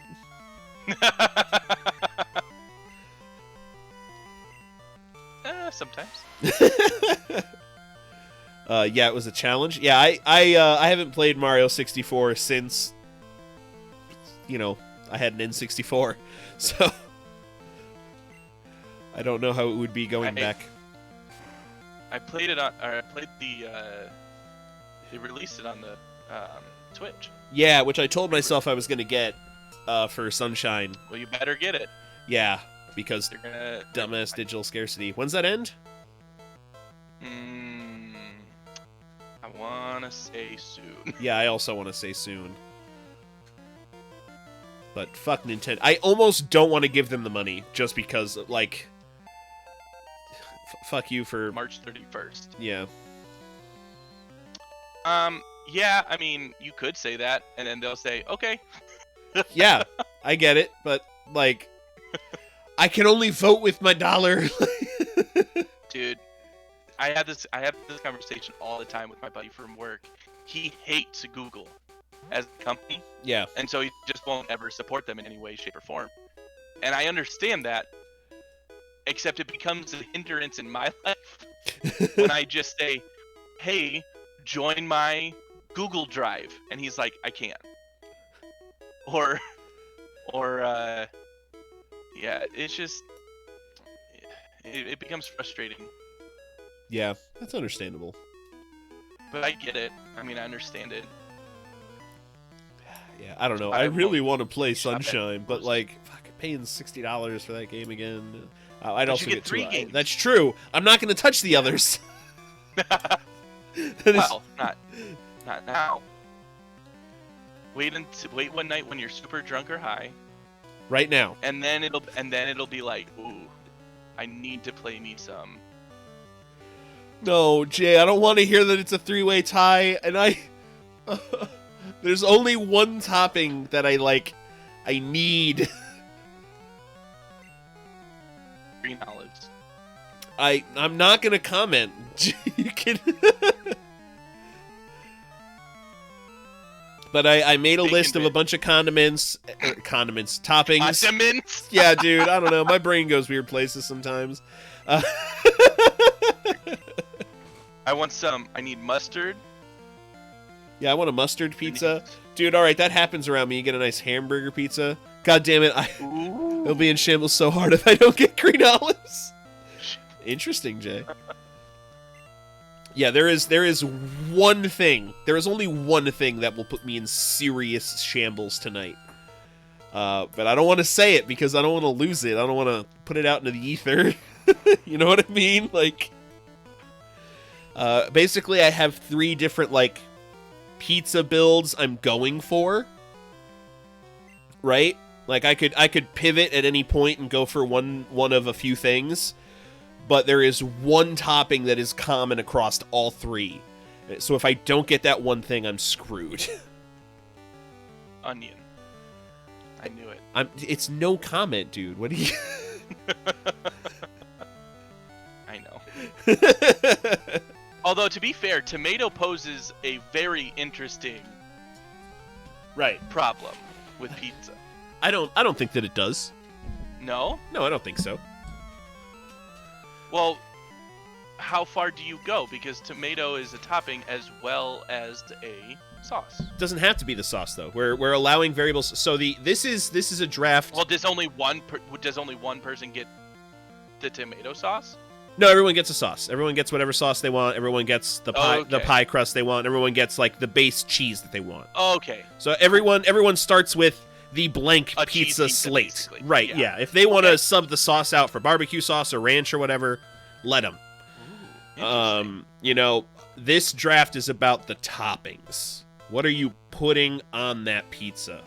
Sometimes. Yeah, it was a challenge. Yeah, I haven't played Mario 64 since, I had an N64, so I don't know how it would be going back. I played it on, or I played the. They released it on the Twitch. Yeah, which I told myself I was gonna get for Sunshine. Well, you better get it. Yeah, because dumbass digital scarcity. When's that end? I wanna say soon. Yeah, I also want to say soon. But fuck Nintendo. I almost don't want to give them the money just because, like, fuck you for March 31st. Yeah. Yeah, I mean, you could say that, and then they'll say, okay. Yeah, I get it, but, like, I can only vote with my dollar. Dude, I have this conversation all the time with my buddy from work. He hates Google as a company. Yeah. And so he just won't ever support them in any way, shape, or form. And I understand that, except it becomes a hindrance in my life when I just say, hey, join my Google Drive. And he's like, I can't. Or yeah, it's just, it becomes frustrating. Yeah, that's understandable. But I get it. I mean, I understand it. Yeah, I don't know. I really want to play Sunshine, but like, fuck, paying $60 for that game again. I'd also get 3 games. That's true. I'm not going to touch the others. Well, not now. Wait one night when you're super drunk or high. Right now. And then it'll be like, ooh, I need to play me some. No, Jay, I don't want to hear that it's a 3-way tie, and there's only one topping that I need. Green olives. I'm not gonna comment. You can. But I made a list of a bunch of condiments, toppings. Condiments? Yeah, dude, I don't know. My brain goes weird places sometimes. I need mustard. Yeah, I want a mustard pizza. Dude, alright, that happens around me. You get a nice hamburger pizza. God damn it, it'll be in shambles so hard if I don't get green olives. Interesting, Jay. Yeah, there is one thing. There is only one thing that will put me in serious shambles tonight. But I don't want to say it because I don't want to lose it. I don't want to put it out into the ether. You know what I mean? Like, basically, I have 3 different, like, pizza builds I'm going for. Right? Like, I could pivot at any point and go for one of a few things. But there is one topping that is common across all 3. So if I don't get that one thing, I'm screwed. Onion. I knew it. It's no comment, dude. What do you... I know. Although, to be fair, tomato poses a very interesting problem with pizza. I don't think that it does. No? No, I don't think so. Well, how far do you go? Because tomato is a topping as well as a sauce. It doesn't have to be the sauce though. We're allowing variables. So this is a draft. Well, does only one person get the tomato sauce? No, everyone gets a sauce. Everyone gets whatever sauce they want. Everyone gets the pie crust they want. Everyone gets like the base cheese that they want. Okay. So everyone starts with the blank pizza slate. Basically. Right, yeah. If they want to sub the sauce out for barbecue sauce or ranch or whatever, let them. You know, this draft is about the toppings. What are you putting on that pizza?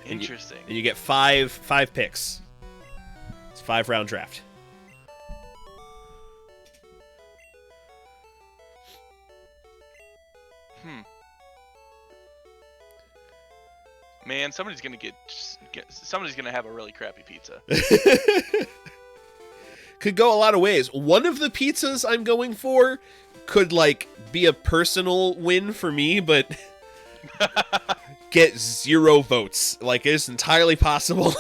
Interesting. And you get five picks. It's a 5-round draft. Man, somebody's gonna have a really crappy pizza. Could go a lot of ways. One of the pizzas I'm going for could like be a personal win for me, but get 0 votes. Like, it's entirely possible.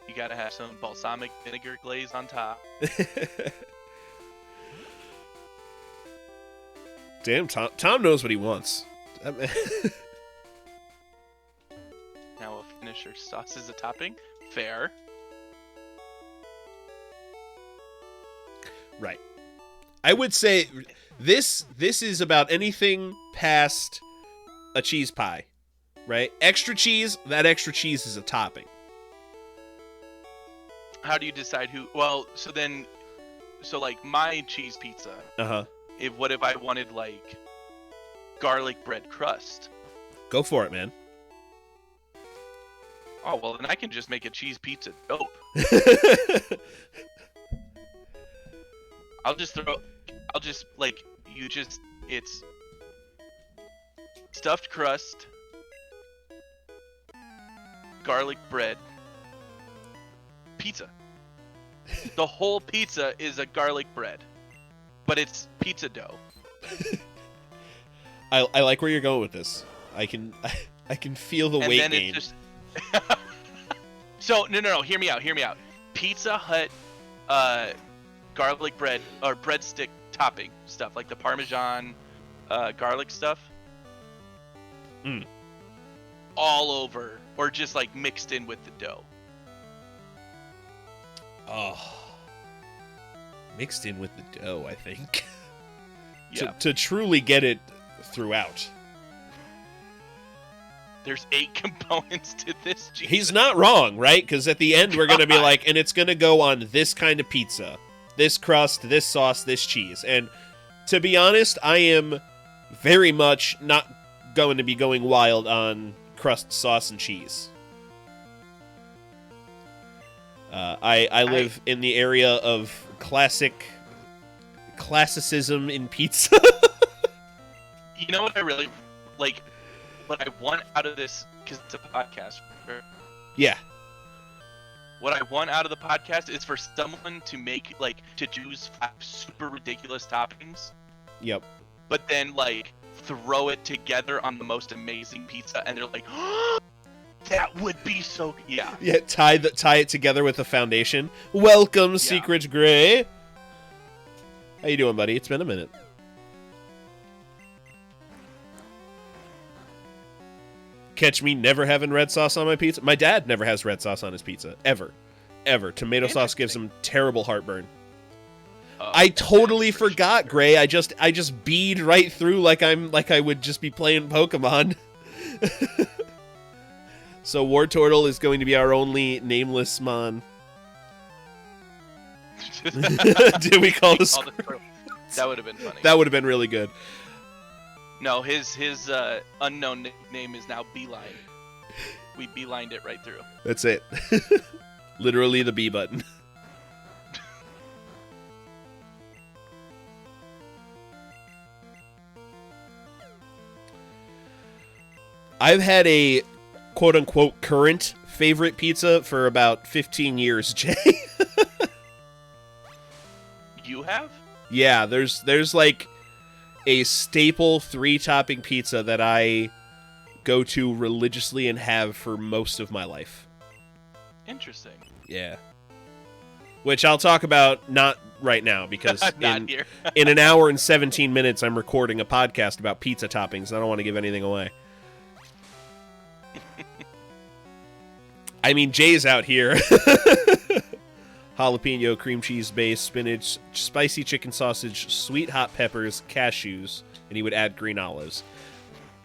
You gotta have some balsamic vinegar glaze on top. Damn, Tom knows what he wants. Now a finisher sauce is a topping. Fair. Right. I would say this is about anything past a cheese pie, right? Extra cheese, that extra cheese is a topping. How do you decide who? Well, so like my cheese pizza. Uh-huh. What if I wanted like garlic bread crust? Go for it, man. Oh, well, then I can just make a cheese pizza dope. It's stuffed crust, garlic bread, pizza. The whole pizza is a garlic bread, but it's pizza dough. I like where you're going with this. I can feel the weight gain. It's just... So no, hear me out. Pizza Hut garlic bread or breadstick topping stuff, like the Parmesan garlic stuff. All over, or just like mixed in with the dough. Oh. Mixed in with the dough, I think. Yeah. to truly get it throughout. There's 8 components to this. Jesus. He's not wrong, right? Because at the end we're going to be like, and it's going to go on this kind of pizza. This crust, this sauce, this cheese. And to be honest, I am very much not going to be going wild on crust, sauce, and cheese. I live in the area of classicism in pizza. You know what I really like? What I want out of this, because it's a podcast. Right? Yeah. What I want out of the podcast is for someone to make, like, to choose 5 super ridiculous toppings. Yep. But then, like, throw it together on the most amazing pizza, and they're like, oh, that would be so... Yeah. Yeah, tie it together with the foundation. Welcome, Secret Gray. How you doing, buddy? It's been a minute. Catch me never having red sauce on my pizza. My dad never has red sauce on his pizza. Ever. Tomato sauce gives him terrible heartburn. I totally forgot, Gray. I just bead right through like I would just be playing Pokemon. So War Turtle is going to be our only nameless mon. Did we call this? That would have been funny. That would have been really good. No, his unknown nickname is now Beeline. We beelined it right through. That's it. Literally the B button. I've had a quote-unquote current favorite pizza for about 15 years, Jay. You have? Yeah, there's like a staple 3-topping pizza that I go to religiously and have for most of my life. Interesting. Yeah. Which I'll talk about not right now, because here. in an hour and 17 minutes I'm recording a podcast about pizza toppings. I don't want to give anything away. I mean, Jay's out here. Jalapeno, cream cheese base, spinach, spicy chicken sausage, sweet hot peppers, cashews, and he would add green olives.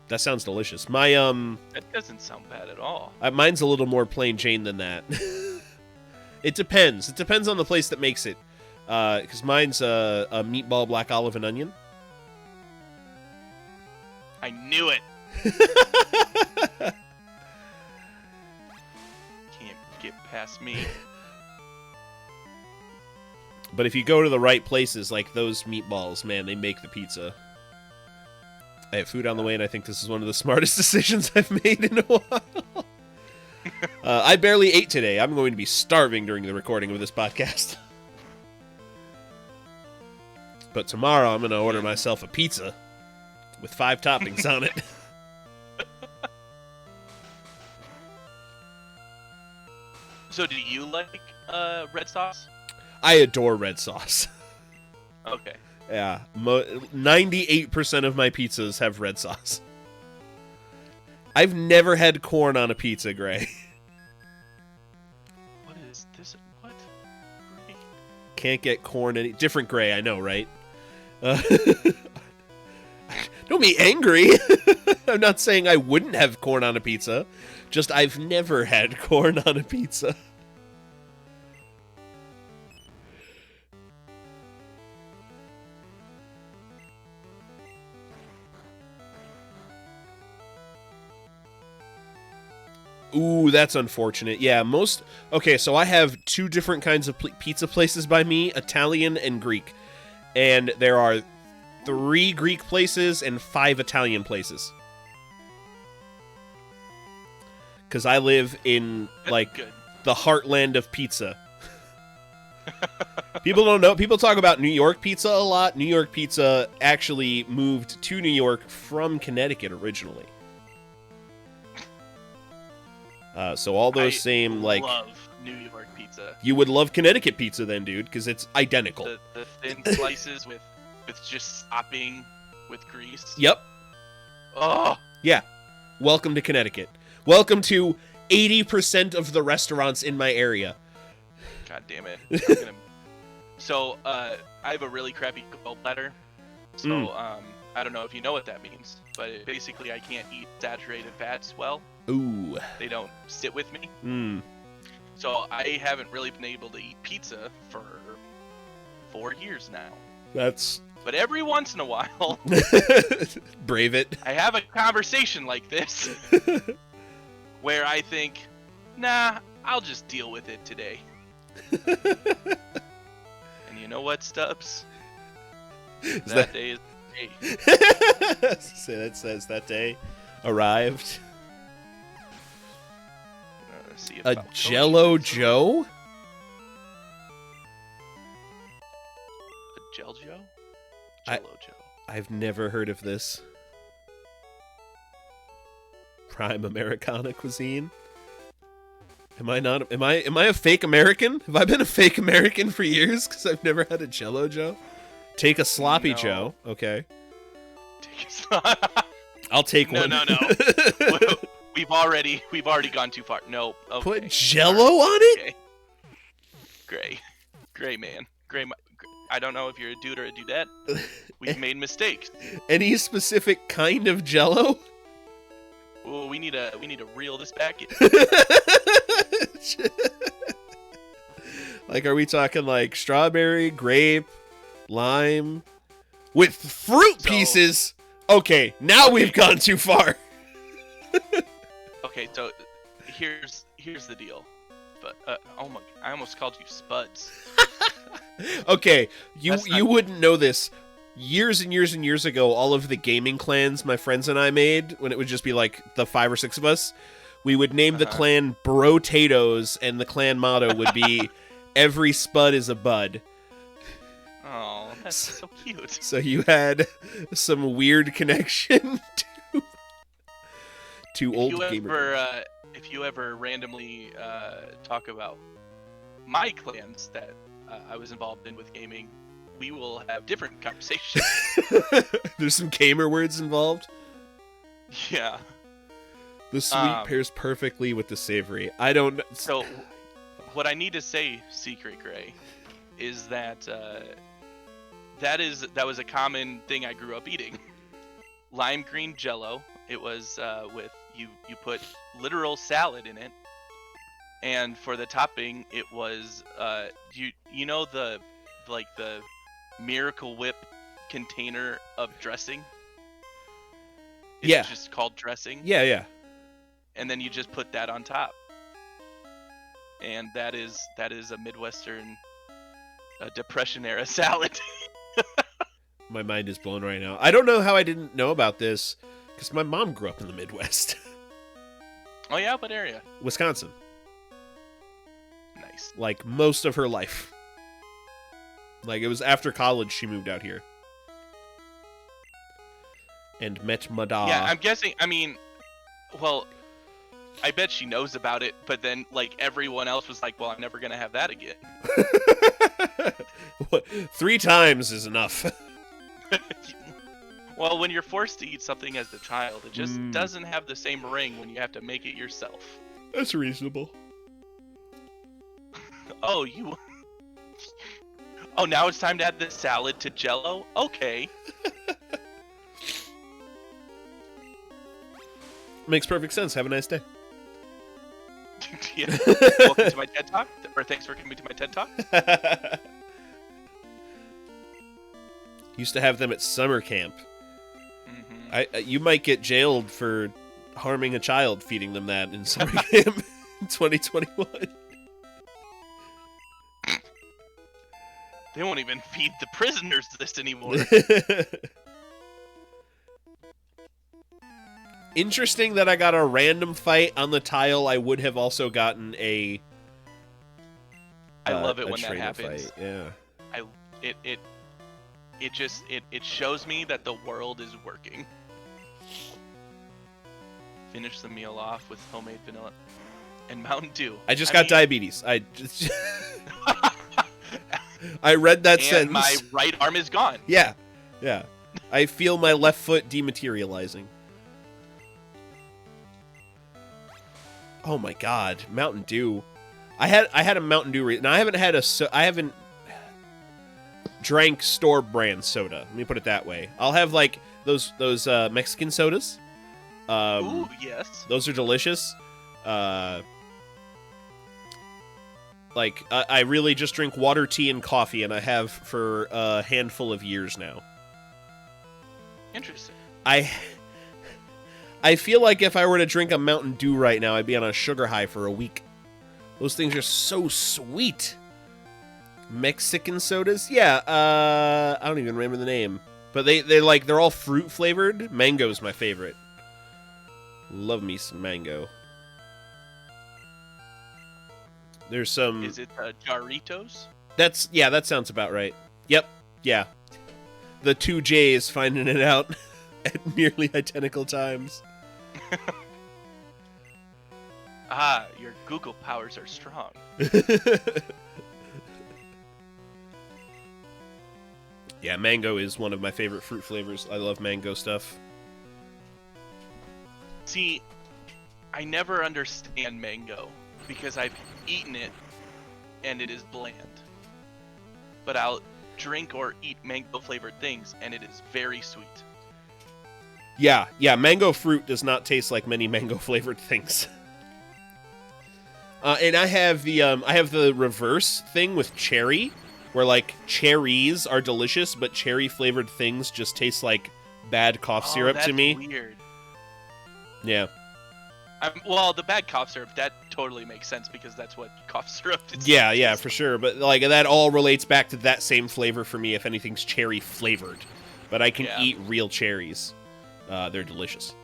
That sounds delicious. My That doesn't sound bad at all. mine's a little more plain Jane than that. It depends. It depends on the place that makes it. Because mine's a meatball, black olive, and onion. I knew it. Can't get past me. But if you go to the right places, like those meatballs, man, they make the pizza. I have food on the way, and I think this is one of the smartest decisions I've made in a while. I barely ate today. I'm going to be starving during the recording of this podcast. But tomorrow, I'm going to order myself a pizza with 5 toppings on it. So do you like red sauce? I adore red sauce. Okay. Yeah, 98% of my pizzas have red sauce. I've never had corn on a pizza, Gray. What is this? What? Gray? Can't get corn any different, Gray. I know, right? Don't be angry. I'm not saying I wouldn't have corn on a pizza. Just I've never had corn on a pizza. Ooh, that's unfortunate. Yeah, Okay, so I have 2 different kinds of pizza places by me, Italian and Greek. And there are 3 Greek places and 5 Italian places. Because I live in, like, the heartland of pizza. People don't know. People talk about New York pizza a lot. New York pizza actually moved to New York from Connecticut originally. So all those same, like... I love New York pizza. You would love Connecticut pizza then, dude, because it's identical. The thin slices with just sopping with grease. Yep. Oh! Yeah. Welcome to Connecticut. Welcome to 80% of the restaurants in my area. God damn it. So, I have a really crappy gallbladder. So, I don't know if you know what that means, but basically I can't eat saturated fats well. Ooh. They don't sit with me. So I haven't really been able to eat pizza for 4 years now. But every once in a while... Brave it. I have a conversation like this where I think, nah, I'll just deal with it today. And you know what, Stubbs? That day is the day. So that says that day arrived. See a Jello Joe? A Jello Joe? Jello Joe. I've never heard of this. Prime Americana cuisine? Am I a fake American? Have I been a fake American for years because I've never had a Jello Joe? Take a sloppy Joe. Okay. I'll take one. No. We've already gone too far. No. Okay. Put Jello on it? Okay. Gray man. I don't know if you're a dude or a dudette. We've made mistakes. Any specific kind of Jello? Well, we need to reel this back in. Like, are we talking like strawberry, grape, lime, with fruit pieces? Okay, now we've gone too far. Okay, so here's the deal. But oh my, I almost called you Spuds. Okay, you wouldn't know this. Years and years and years ago, all of the gaming clans my friends and I made, when it would just be like the 5 or 6 of us, we would name the clan Brotatoes, and the clan motto would be "Every Spud is a Bud." Oh, that's so cute. So you had some weird connection to old gamer. If you ever randomly talk about my clans that I was involved in with gaming, we will have different conversations. There's some gamer words involved. Yeah. The sweet pairs perfectly with the savory. I don't know. So, what I need to say, Secret Gray, is that that was a common thing I grew up eating. Lime green Jello. It was with you put literal salad in it, and for the topping, it was you know the Miracle Whip container of dressing. It's just called dressing. Yeah. And then you just put that on top. And that is a Midwestern Depression era salad. My mind is blown right now. I don't know how I didn't know about this, because my mom grew up in the Midwest. Oh yeah, what area? Wisconsin. Nice. Like most of her life. Like it was after college she moved out here. And met Mada. Yeah, I'm guessing. I mean, well, I bet she knows about it, but then like everyone else was like, well, I'm never gonna have that again. 3 times is enough. Well, when you're forced to eat something as a child, it just doesn't have the same ring when you have to make it yourself. That's reasonable. Oh, Oh, now it's time to add the salad to Jell-O? Okay. Makes perfect sense. Have a nice day. Yeah. Welcome to my TED Talk, or thanks for coming to my TED Talk. Used to have them at summer camp. You might get jailed for harming a child feeding them that in summer camp in 2021. They won't even feed the prisoners this anymore. Interesting that I got a random fight on the tile. I would have also gotten a. I love it when that happens. Fight. Yeah. It shows me that the world is working. Finish the meal off with homemade vanilla and Mountain Dew. I got diabetes. I read that sentence. My right arm is gone. Yeah. I feel my left foot dematerializing. Oh my god, Mountain Dew. I had a Mountain Dew, and I haven't drank store brand soda. Let me put it that way. I'll have like those Mexican sodas. Ooh, yes. Those are delicious. I really just drink water, tea, and coffee, and I have for a handful of years now. Interesting. I feel like if I were to drink a Mountain Dew right now, I'd be on a sugar high for a week. Those things are so sweet. Mexican sodas? Yeah, I don't even remember the name. But they're all fruit flavored. Mango's my favorite. Love me some mango. There's some... Is it Jarritos? That sounds about right. Yep, yeah. The 2 J's finding it out at nearly identical times. Your Google powers are strong. Yeah, mango is one of my favorite fruit flavors. I love mango stuff. See, I never understand mango because I've eaten it and it is bland. But I'll drink or eat mango flavored things and it is very sweet. Yeah, mango fruit does not taste like many mango flavored things. And I have the reverse thing with cherry, where like cherries are delicious, but cherry flavored things just taste like bad cough syrup to me. Weird. Yeah. Well, the bad cough syrup, that totally makes sense because that's what cough syrup is. Yeah, for sure. But like that all relates back to that same flavor for me if anything's cherry flavored. But I can eat real cherries. They're delicious.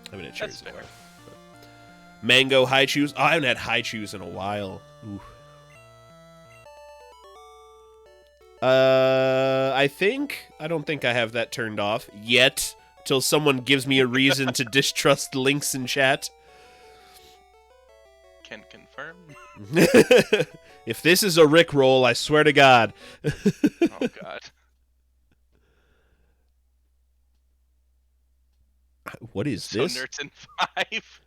I haven't had cherries in a while. Mango high chews. Oh, I haven't had high chews in a while. Ooh. I don't think I have that turned off yet. Till someone gives me a reason to distrust links in chat. Can confirm. If this is a Rickroll, I swear to God. Oh God. What is this? So Nerds in 5.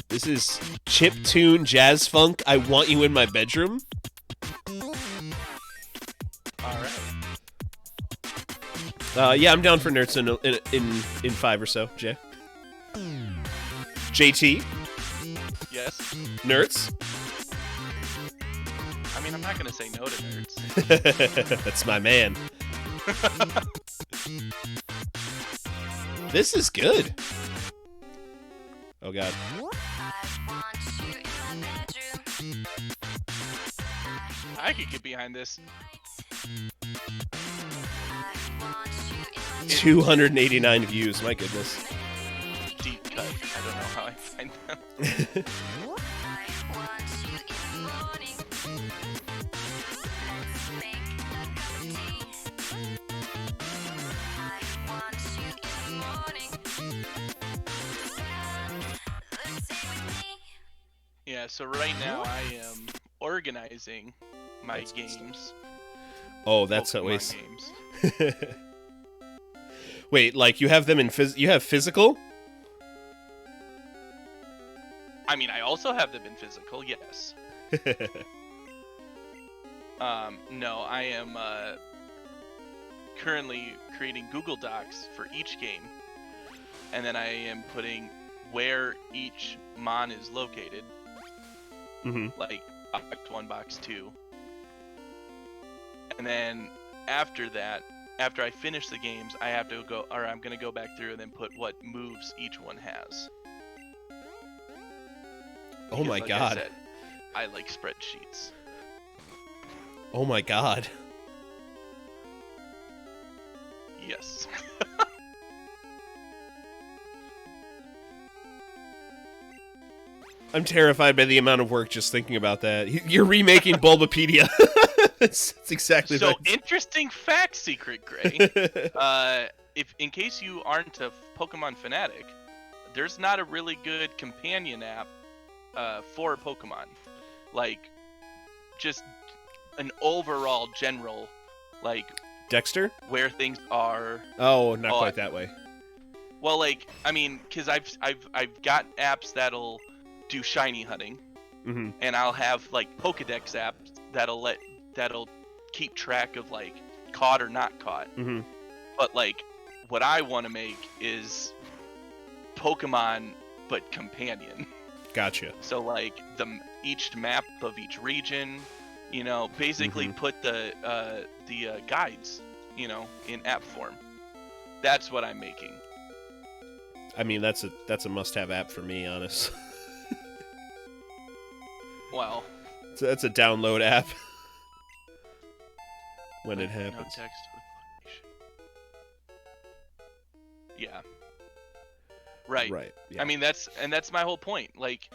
This is chiptune jazz funk. I want you in my bedroom. All right. Yeah, I'm down for nerds in 5 or so. Jay. JT. Yes. Nerds. I mean, I'm not gonna say no to nerds. That's my man. This is good. Oh God. I could get behind this. 289 views. My goodness. Deep cut. I don't know how I find them. Yeah, so right now I am organizing my That's good stuff. games. Oh, that's Pokemon always. games. Wait, like you have them in you have physical? I mean, I also have them in physical, yes. No, I am currently creating Google Docs for each game, and then I am putting where each mon is located, like box 1, box 2. And then after that, after I finish the games, I have to go, or I'm gonna go back through and then put what moves each one has. Oh my Like god. I said, I like spreadsheets. Oh my god. Yes. I'm terrified by the amount of work just thinking about that. You're remaking Bulbapedia. That's exactly So right. interesting fact, Secret Gray. If in case you aren't a Pokemon fanatic, there's not a really good companion app for Pokemon. Like, just an overall general, like Dexter? where things are. Oh, not quite that way. Well, like, I mean, because I've got apps that'll do shiny hunting, and I'll have like Pokedex apps that'll keep track of like caught or not caught. But like, what I want to make is Pokemon but companion. Gotcha. So like each map of each region, you know, basically put the guides, you know, in app form. That's what I'm making. I mean, that's a must-have app for me, honest. Well, So that's a download app when it no happens. text with location. Yeah. Right. Right. Yeah. I mean, that's my whole point. Like,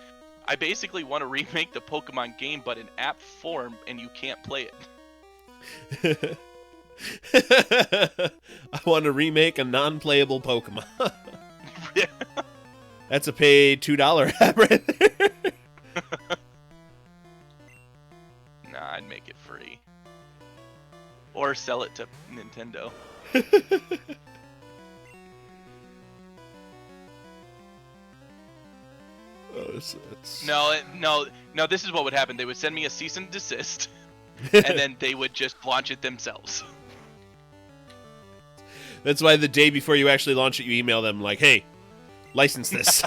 I basically want to remake the Pokemon game, but in app form, and you can't play it. I want to remake a non-playable Pokemon. That's a pay $2 app right there. Nah, I'd make it free. Or sell it to Nintendo. No, this is what would happen. They would send me a cease and desist, and then they would just launch it themselves. That's why the day before you actually launch it, you email them like, hey, license this.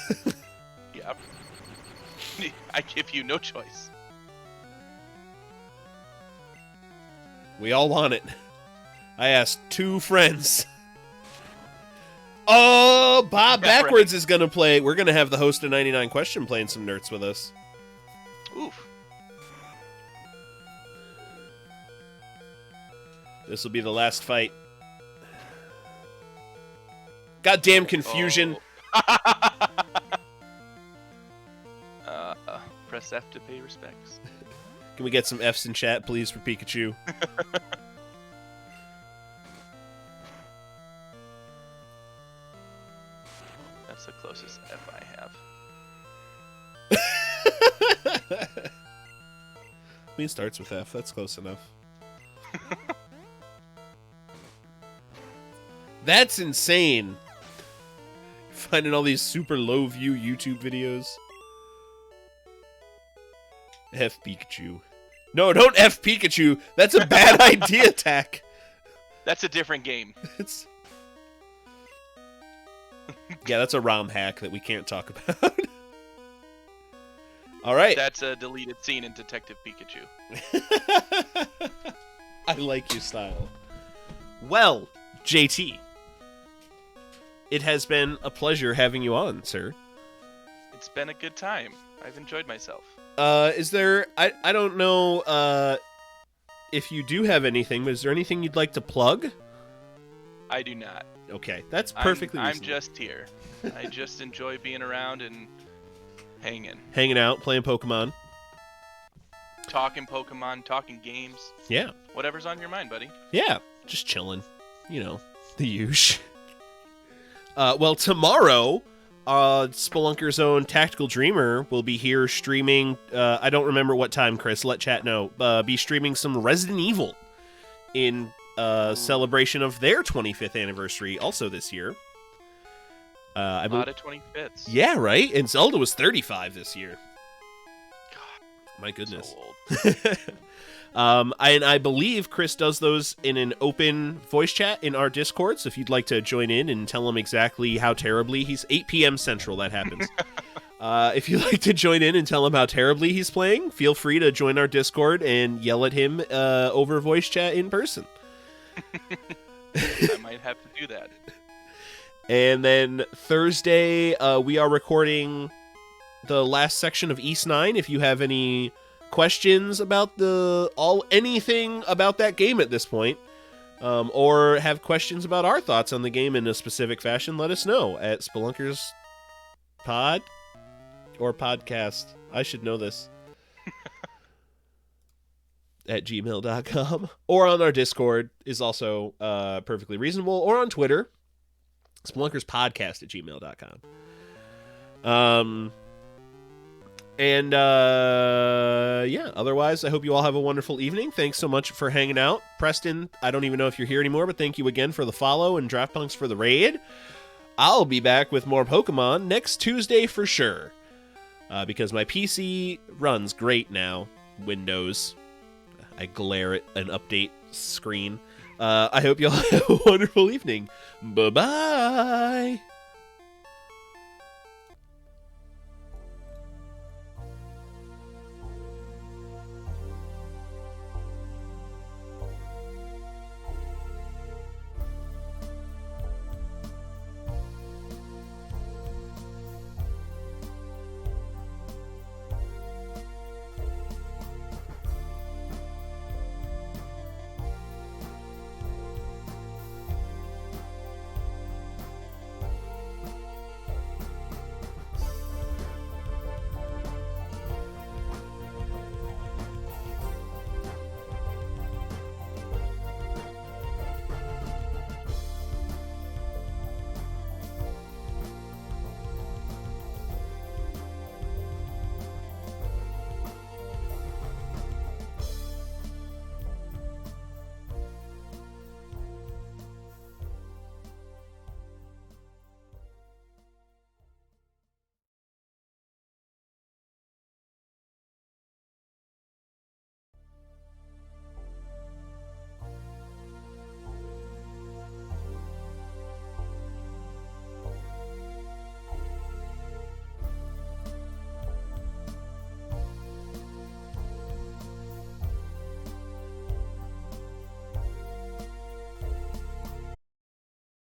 Yeah. I give you no choice. We all want it. I asked 2 friends. Oh, Bob Backwards is going to play. We're going to have the host of 99 Question playing some Nerds with us. Oof. This will be the last fight. Goddamn confusion. Oh. Press F to pay respects. Can we get some Fs in chat, please, for Pikachu? That's the closest F I have. I mean, it starts with F. That's close enough. That's insane. Finding all these super low view YouTube videos. F Pikachu. No, don't F Pikachu. That's a bad idea, Tack. That's a different game. It's... Yeah, that's a ROM hack that we can't talk about. All right. That's a deleted scene in Detective Pikachu. I like your style. Well, JT, it has been a pleasure having you on, sir. It's been a good time. I've enjoyed myself. Is there... I don't know if you do have anything, but is there anything you'd like to plug? I do not. Okay, that's perfectly I'm reasonable. just here. I just enjoy being around and hanging. Hanging out, playing Pokemon. Talking Pokemon, talking games. Yeah. Whatever's on your mind, buddy. Yeah, just chilling. You know, the usual. Well, tomorrow, Spelunker's own Tactical Dreamer will be here streaming. I don't remember what time, Chris. Let chat know. Be streaming some Resident Evil in celebration of their 25th anniversary, also this year. A lot of 25ths. Yeah, right? And Zelda was 35 this year. God, my goodness. So old. I believe Chris does those in an open voice chat in our Discord, so if you'd like to join in and tell him exactly how terribly he's... 8 p.m. Central, that happens. If you'd like to join in and tell him how terribly he's playing, feel free to join our Discord and yell at him over voice chat in person. I might have to do that. And then Thursday, we are recording the last section of East 9. If you have any questions about anything about that game at this point, or have questions about our thoughts on the game in a specific fashion, let us know at Spelunkers Pod or Podcast. I should know this. at gmail.com. Or on our Discord is also perfectly reasonable. Or on Twitter, SpelunkersPodcast at gmail.com. Yeah, otherwise, I hope you all have a wonderful evening. Thanks so much for hanging out. Preston, I don't even know if you're here anymore, but thank you again for the follow, and DraftPunks for the raid. I'll be back with more Pokemon next Tuesday for sure. Because my PC runs great now. Windows. I glare at an update screen. I hope you all have a wonderful evening. Bye-bye!